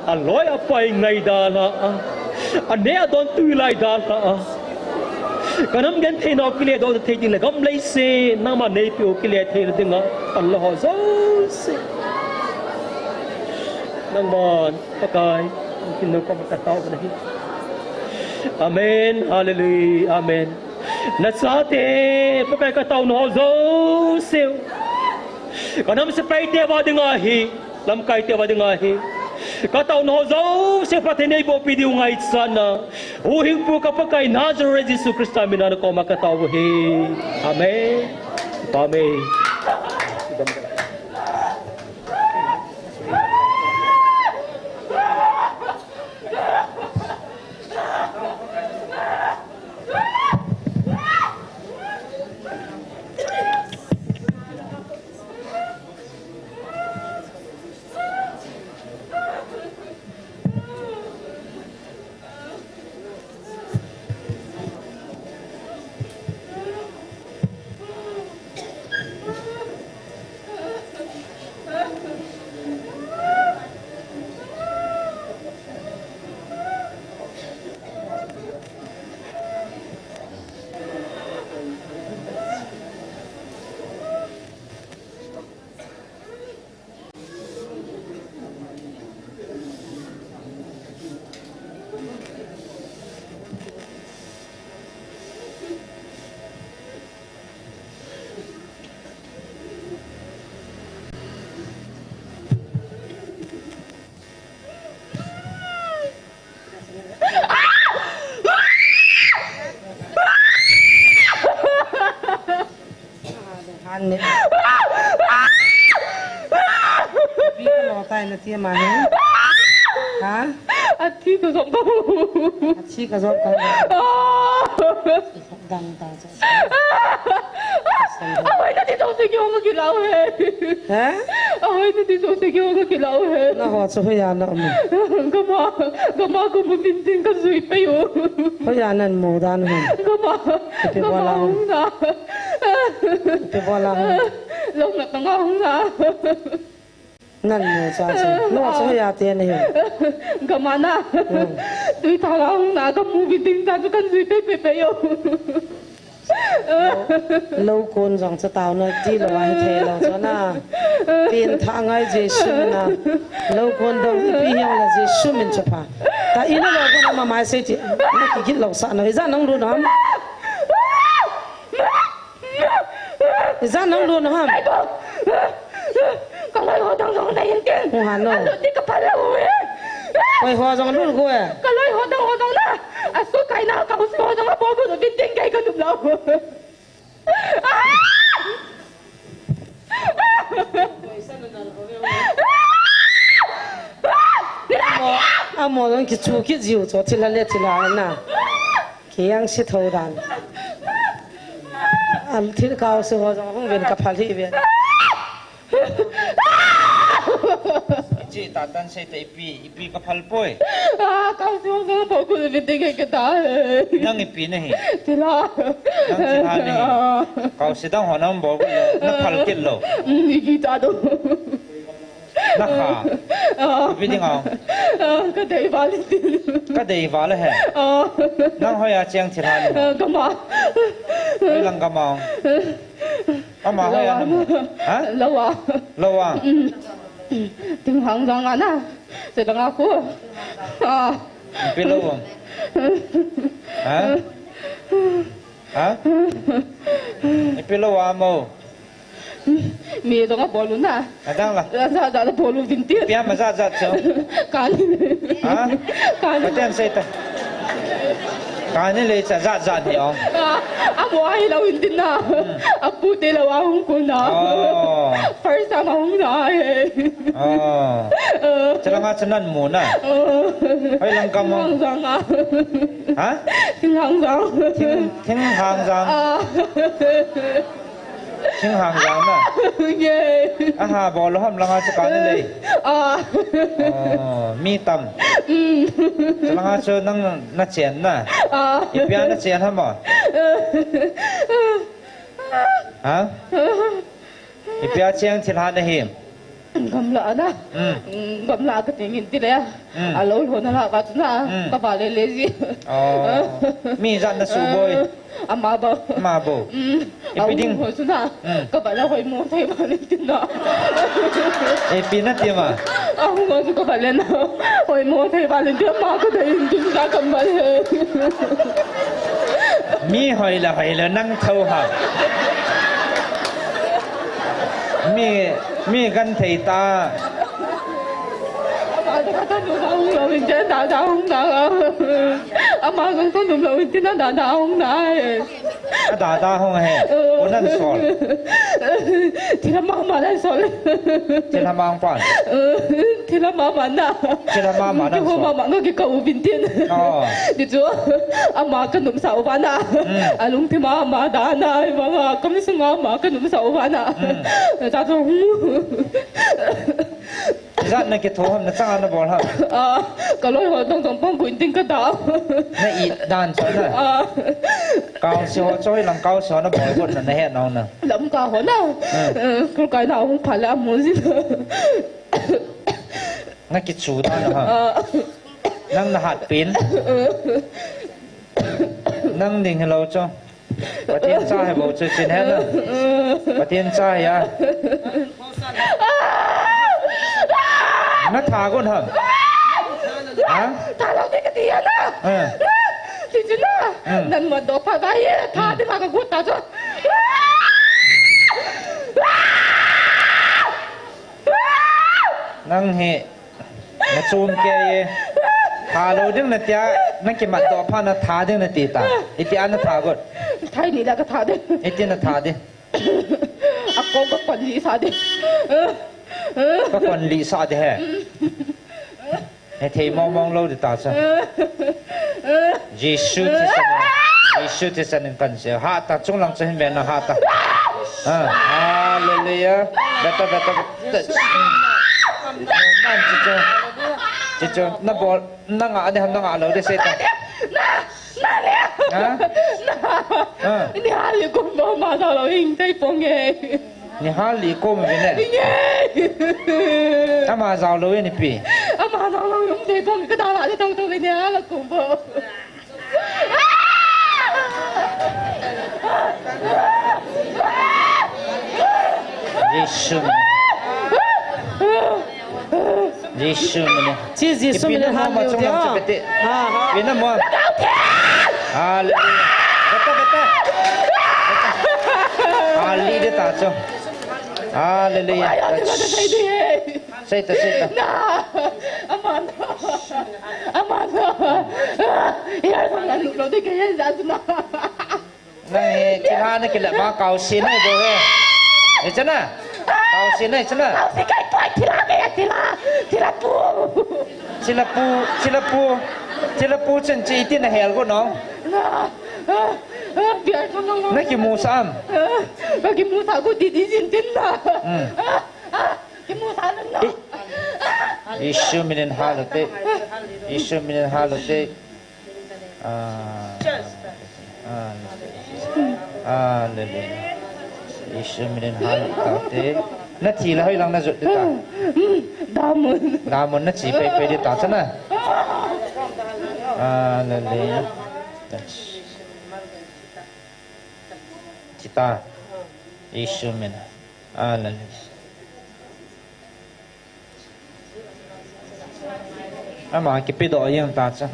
[SPEAKER 7] aloi apa ngai dana ane adon tu lai dana kanam gen the no kile do the thing la gam lai se nama nei pio kile the dinga Allah ho zo se nang mon pakai kinu ko makataw nahi amen hallelujah amen Nasate pakai kataw no zo siu kanam se pai te ba dingahi lam kai te ba dingahi kataw no zo se patinay bo pidiu ngai sana uhing pu ka pakai Nazareth Jesus Christ minan ko makataw he amen amen
[SPEAKER 2] man ne bi lo tai na tia man ne ha
[SPEAKER 9] Ati ka zong ka
[SPEAKER 2] chi ka zo ka dang ta cha
[SPEAKER 9] Awai na ti dong se kyo nga kilaw he
[SPEAKER 2] ha
[SPEAKER 9] Awai na ti dong se kyo nga kilaw he
[SPEAKER 2] na ho so ya na mu
[SPEAKER 9] Gama ko mo bintin ka sui pa yo
[SPEAKER 2] ho ya nan mu dan hu
[SPEAKER 9] Gama hong na
[SPEAKER 2] te bola
[SPEAKER 9] Long na tanga hong na
[SPEAKER 2] nan mu cha cha no so ya te ne
[SPEAKER 9] Gama na Tui thala hong na ka mo bintin ka kan sui pe pe yo
[SPEAKER 2] lâu côn dòng cho tao nó đi là ai thế là cho na tiền thang ai dễ sum na lâu côn đâu đi hiểu là dễ sum mình chụp à ta in nó lâu côn mà mai sẽ chỉ nó chỉ lâu sa nó ra nông luôn hả ra nông luôn hả
[SPEAKER 9] Con lời họ đang dòng này yên tiền
[SPEAKER 2] không hẳn đâu
[SPEAKER 9] đi cặp phải lâu
[SPEAKER 2] ôi hoa dòng luôn cô à
[SPEAKER 9] Con lời họ đang na số cái nào cậu số dòng nó bố của nó bintin cái con đục lâu
[SPEAKER 2] mò nó cái chú cái diều cho thì là na cái yang sẽ thâu đàn thì cao số hoa dòng không về cặp phải đi về
[SPEAKER 8] Chị ta tan say ta ipi ka phal poi.
[SPEAKER 9] Kau semua kau bawa aku lebih tinggi ke dah.
[SPEAKER 8] Nang ipi nahi.
[SPEAKER 9] Tidak.
[SPEAKER 8] Nang tidak nahi. Kau sedang honam bawa na phal kit lo.
[SPEAKER 9] Ini kita tu.
[SPEAKER 8] Nak ha. Ipi tinggal.
[SPEAKER 9] Kadai balik.
[SPEAKER 8] Kadai balik hai. Nang hoya chiang tidak nahi.
[SPEAKER 9] Kama.
[SPEAKER 8] Lang kama. Kama hoya nam. Ha?
[SPEAKER 9] Lawa.
[SPEAKER 8] Lawa.
[SPEAKER 9] Ting hang jang ana. Sedang aku.
[SPEAKER 8] Pilih bang. Hah? Hah? Pilih bang mau.
[SPEAKER 9] Mi dong apa bolu na?
[SPEAKER 8] Ada lah.
[SPEAKER 9] Ada bolu bintir.
[SPEAKER 8] Biar mazat so.
[SPEAKER 9] Kali.
[SPEAKER 8] Hah?
[SPEAKER 9] Kali.
[SPEAKER 8] Macam saya tu. Kali ni zat ni orang.
[SPEAKER 9] Amo ay law hindi na. Apo de law akong ko na. First time akong na eh.
[SPEAKER 8] Celanga cenan muna. Ay lang kamu.
[SPEAKER 9] Hang zang.
[SPEAKER 8] Ha?
[SPEAKER 9] Hang zang.
[SPEAKER 8] Ting hang zang. Ting hang zang na.
[SPEAKER 9] Yeah.
[SPEAKER 8] Aha, bolo ham lang sekali lagi. Mi tam. Celanga so nang na chen na. Ipian na chen ham ah. Ha? Ipian chen tilhan na him.
[SPEAKER 9] Gamla na. Gamla ka tingin tila. Alo ho na la ka na. Kabale lezi.
[SPEAKER 8] Mi zat na suboy.
[SPEAKER 9] Amabo.
[SPEAKER 8] Amabo. Ipiding
[SPEAKER 9] ho na. Kabala ko mo tay balik din na.
[SPEAKER 8] Ipinat di ma.
[SPEAKER 9] Ako mo ko kabala na. Hoy mo tay balik din ma ko dai din ka kambal.
[SPEAKER 8] Mi hoy la nang thau ha. Mi gan thầy ta.
[SPEAKER 9] Kata nung taong lawin dyan, dadaong na. Amagang ko nung lawin din na dadaong na eh.
[SPEAKER 8] Dadaong eh. Unan sol.
[SPEAKER 9] Tilamang manan sol.
[SPEAKER 8] Tilamang pan.
[SPEAKER 9] Tilamang na.
[SPEAKER 8] Tilamang manan sol.
[SPEAKER 9] Kung mama nga gikaubin din. Dito, ama ka nung sa upa na. Alung timama dana. Mga kami sa mama ka nung sa upa na. Tatong.
[SPEAKER 8] Zat na KHOMNA sang na bol ha.
[SPEAKER 9] Kalau ho dong pang kunting ka daw.
[SPEAKER 8] Na i dan so na. Cao si ho choi lang cao so na bol bot na he naw na.
[SPEAKER 9] Lam ka ho na. Kung kay na hong pala mo si.
[SPEAKER 8] Na ki chu da na ha. Nang na hat pin. Nang ding hello cho. Patien cha he bo chu chin he na. Patien cha ya. Nó thả con hả? Hả?
[SPEAKER 9] Thả lâu thì cái gì à? Chị chứ na. Nên mà đó phá gai thả thì phá cái quất ta cho.
[SPEAKER 8] Năng hệ nó zoom kia thả lâu đứng là tia nó cái mặt đó phá nó thả đứng là tì ta. Ít tia nó thả con.
[SPEAKER 9] Thay ní là cái thả đi.
[SPEAKER 8] Ít tia nó thả đi.
[SPEAKER 9] con có quản lý sao đi
[SPEAKER 8] có quản lý sao đi hè thì mong lâu thì ta sao Jesus thì sao nên cần sẽ hạ ta trong lòng sẽ về nó hạ ta hallelujah betul man cicu na bol na ngah lo de setan
[SPEAKER 9] ini hali ko ba ma da lo hing tai pong ye
[SPEAKER 8] ni hali ko me ne ama zao lo ni pi
[SPEAKER 9] ama da lo hing tai pong ka da la de tong ni ala ko ba
[SPEAKER 8] Yesus mana?
[SPEAKER 2] Yesus mana hal dia?
[SPEAKER 8] Bina mau. Hallelujah. Betul. Ali dia tak so. Hallelujah. Saya.
[SPEAKER 9] Nah, aman. Ya, sangat lu tu kaya dah tu nah.
[SPEAKER 8] Nah, cina nak kila mak kau sini boleh. Cina. Kau sini cina.
[SPEAKER 9] Kau sini kau tira pu
[SPEAKER 8] cen itu nak hel kau nong.
[SPEAKER 9] Biar kau nong.
[SPEAKER 8] Nak kimusam.
[SPEAKER 9] Bagi musa aku di jintin lah. Kimusa nong.
[SPEAKER 8] Yesus minin halute. Hallelujah. Yesus minin halute. Na chỉ là hơi lăng na rụt đi ta. Đa môn na chỉ pe đi ta sana. Hallelujah. Kita Yesus min. Hallelujah. Ama cái độ yang ta sa.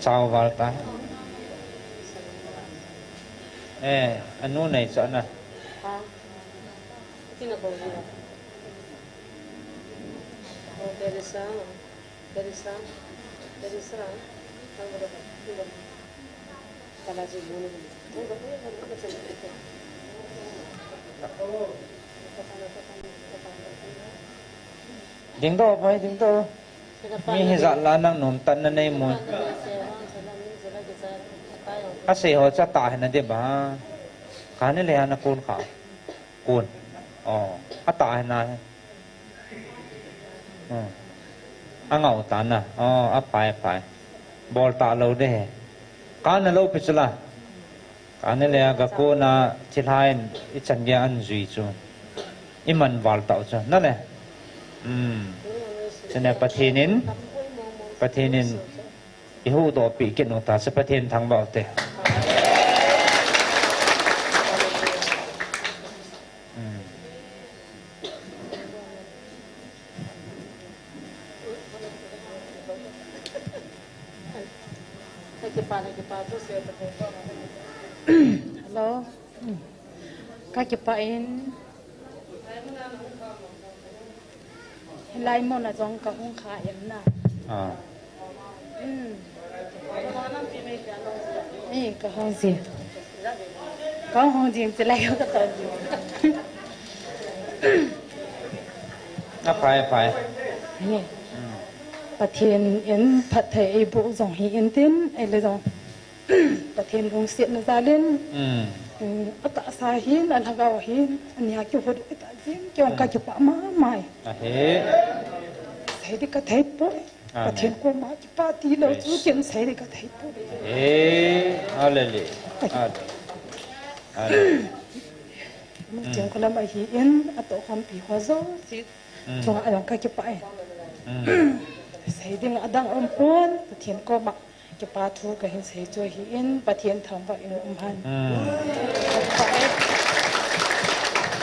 [SPEAKER 8] Chào Valta. Anu này sợ nè. Ding to pai ding to. Mi dạ la nang nom tan na nei mo. Ase ho cha ta na de ba. Ka ne le na kun kha. Kun. A ta na. A ngau ta na. A pai. Bol ta lo de. Ka na lo pichla. Ka ne le ga ko na chilhain I chan ya an zui chu. Iman wal ta chu. Na le. Sene pathenin ihu do pi ken no ta se pathen thang ba te
[SPEAKER 2] Hello. Kakipain. Lai mo na jong ka hong kha yam na. Ka hong gì? Có hong gì thì lại có cái gì?
[SPEAKER 8] Phải.
[SPEAKER 2] Nè. Bà thiên yến phật thầy bộ dòng hi yến tiến ai là dòng. Bà thiên cũng xiên ra lên. Ở tại sao hiến là gạo hiến anh nhà chụp phật tại riêng cho ông ca chụp bả má mày. Thấy đi cả thấy bố. Bà thiên cô má chụp ba tí đâu chú chuyện thấy đi cả thấy bố.
[SPEAKER 8] Hallelujah.
[SPEAKER 2] Tiếng con làm hiến ở tổ hòm bị hóa gió gì cho ai ông ca chụp bả. Thấy đi ngã đang ôm cuốn bà thiên cô má cái bà thu cái hình sẽ cho hiến bà thiên thằng vợ ông han.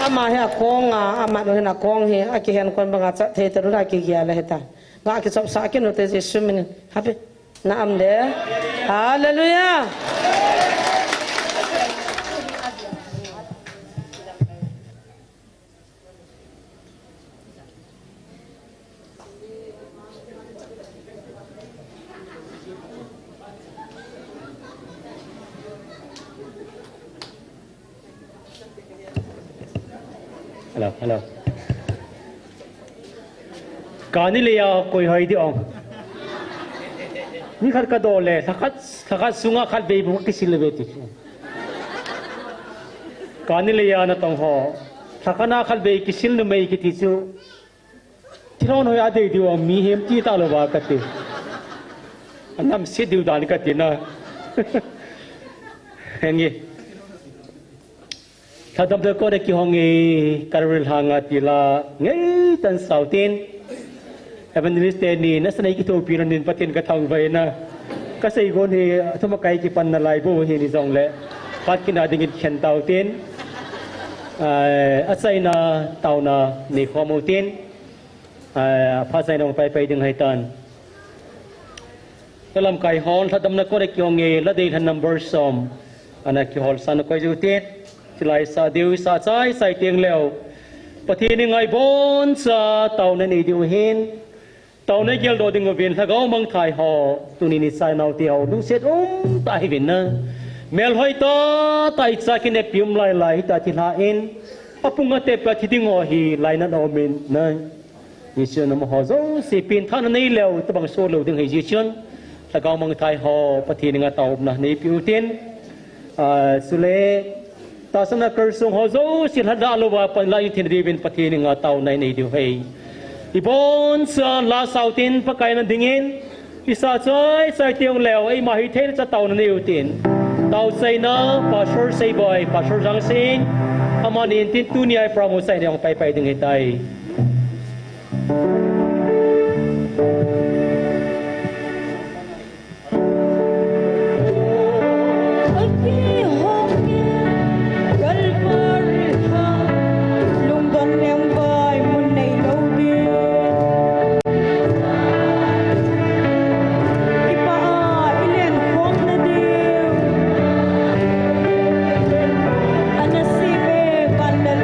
[SPEAKER 10] ama he konga ama no na kong he aki hen kon banga cha the taru na ki gya la heta ga ki sab sa ki no te jesu min happy na am de hallelujah
[SPEAKER 7] hello kani le ya koi hai di ong ni khar ka do le thakat sunga khat be bu ki sil be ti kani le ya na tong ho thakana khat be ki sil no mai ki ti chu thron ho ya de di wa mi hem ti ta lo ba ka ti anam se di dan ka ti na hengi thadam de ko de ki hongi karil hanga tila ngei tan sautin Evangelical ni nasanay ki to piran din patin ka thang vai na kasi gon he thuma kai ki pan na lai bo he ni jong le pat kina ding khen tau tin asai na TAONA ni KHOMU tin phasai nong pai pai ding hai tan kalam kai hon thadam na ko de ki hongi la dei han number som ana ki hol san ko ju tin tilai sa deu sa chai sai tieng leo pathi ni ngai bon sa TAONA ni diu hin TAONA gel do ding vin thagau mang thai ho tuni ni sai nau ti ho du set ta hi vin na mel hoi to tai cha ki ne pium lai lai ta ti la in apunga te pa thi ding ho hi lai na no min na ni chen na mo ho zo si pin than nei leo ta bang so lo ding hi ji chen thagau mang thai ho pathi ni nga tau na nei piu tin sule ta sana kar sung ho zo sil hada lo wa pan lai thin ri vin pathi ni nga tau nai nei diu hei ibon sa la sautin pakai na dingin isa choi sai tiong leo ai ma hi the cha tau na nei utin tau sai na pastor sai boy pastor jang sing amani tin tu ni ai promo sai dong pai pai ding tai
[SPEAKER 11] Bandal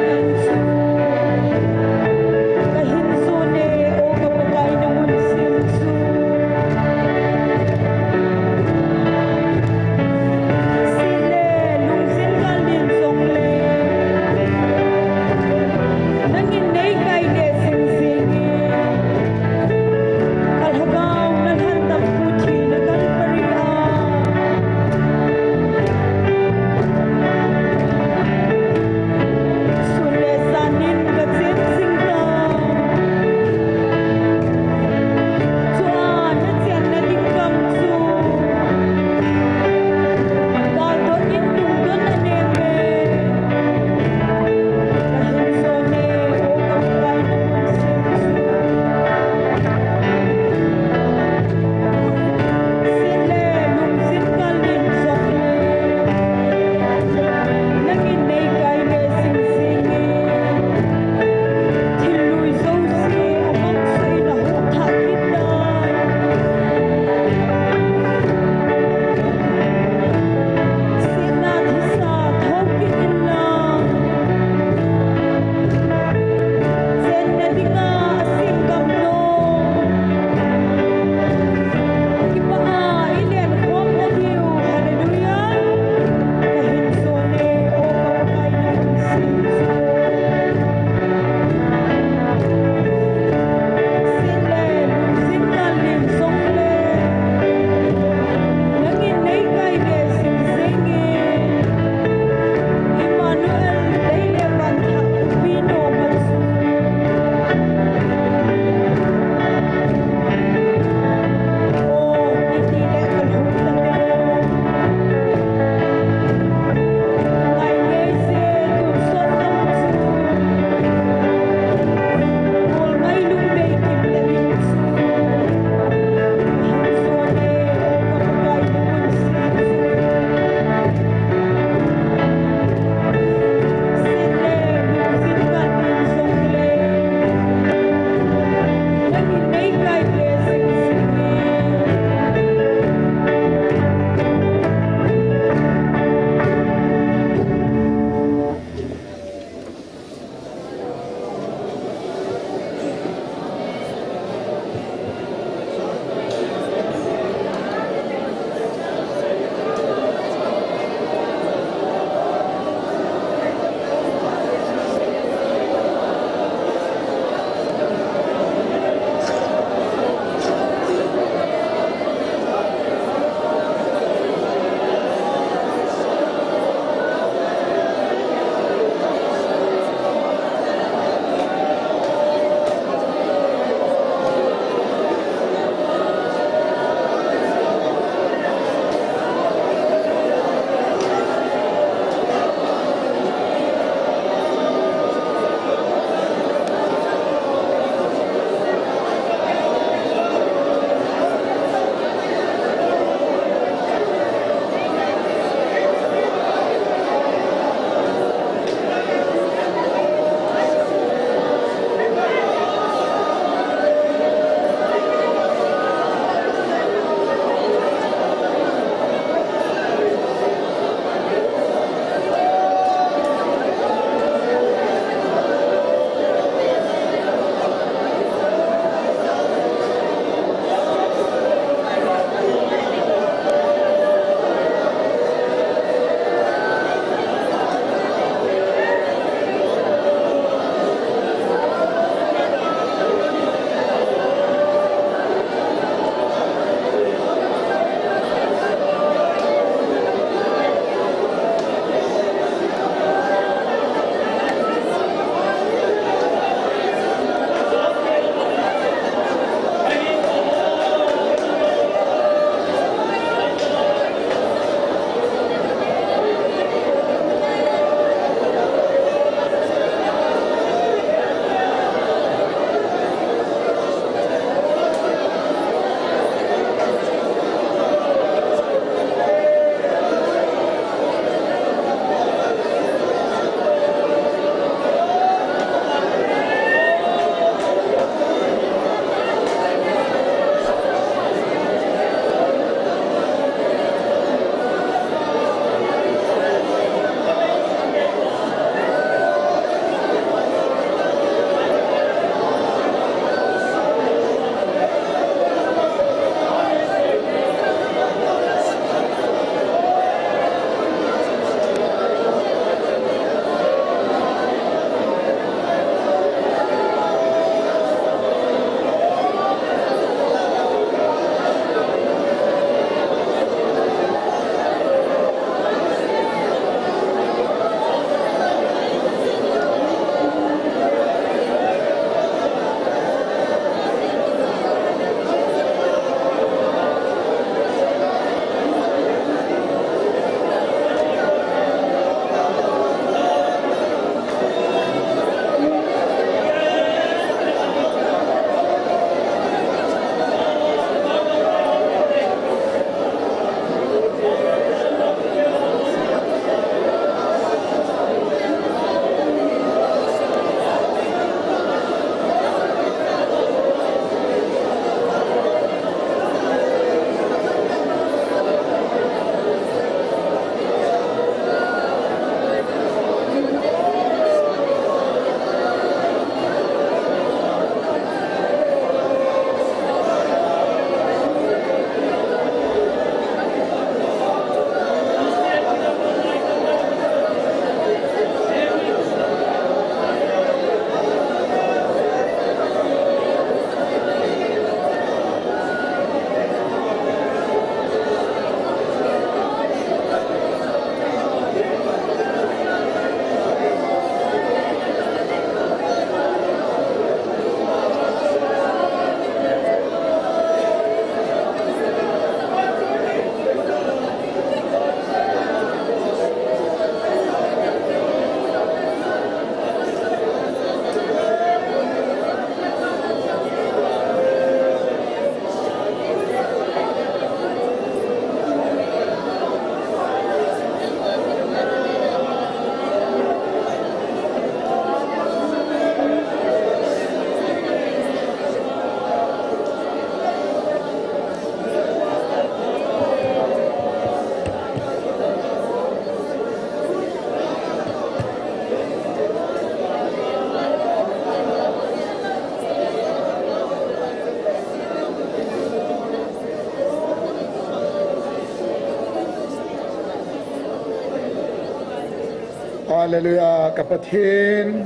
[SPEAKER 11] Haleluya kapatin.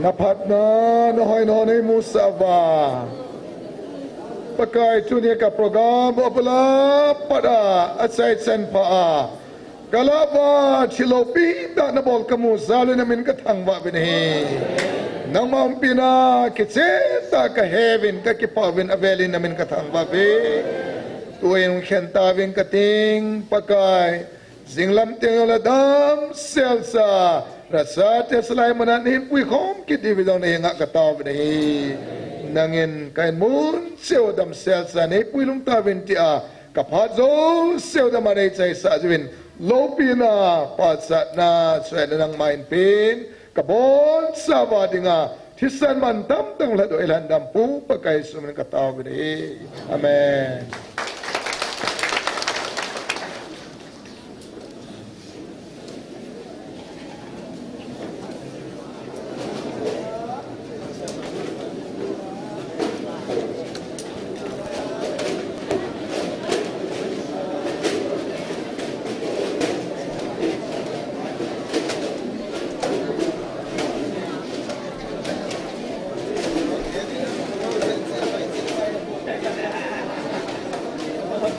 [SPEAKER 11] Napat na nohoy nohoy musaba. Pakai tunia ka program apala pada asai sen pa. Galaba chilopi da na bol kamu zalu namin katang ba bini. Nang mampina kitse ta ka heaven ka kipawin avelin namin katang ba be. Tuwing kentawin kating pakai zinglam tingala dam selsa. Rasa terselai menanin pui hom kiti bidang ni ngak kataw ni nangin kain mun seo dam selsa ni pui lung tawin tia kapazo seo dam anai cai sajwin lopina pasat na suai nang main pin kabon sabadinga tisan mantam tang lado ilan dampu pakai sumen kataw ni amen.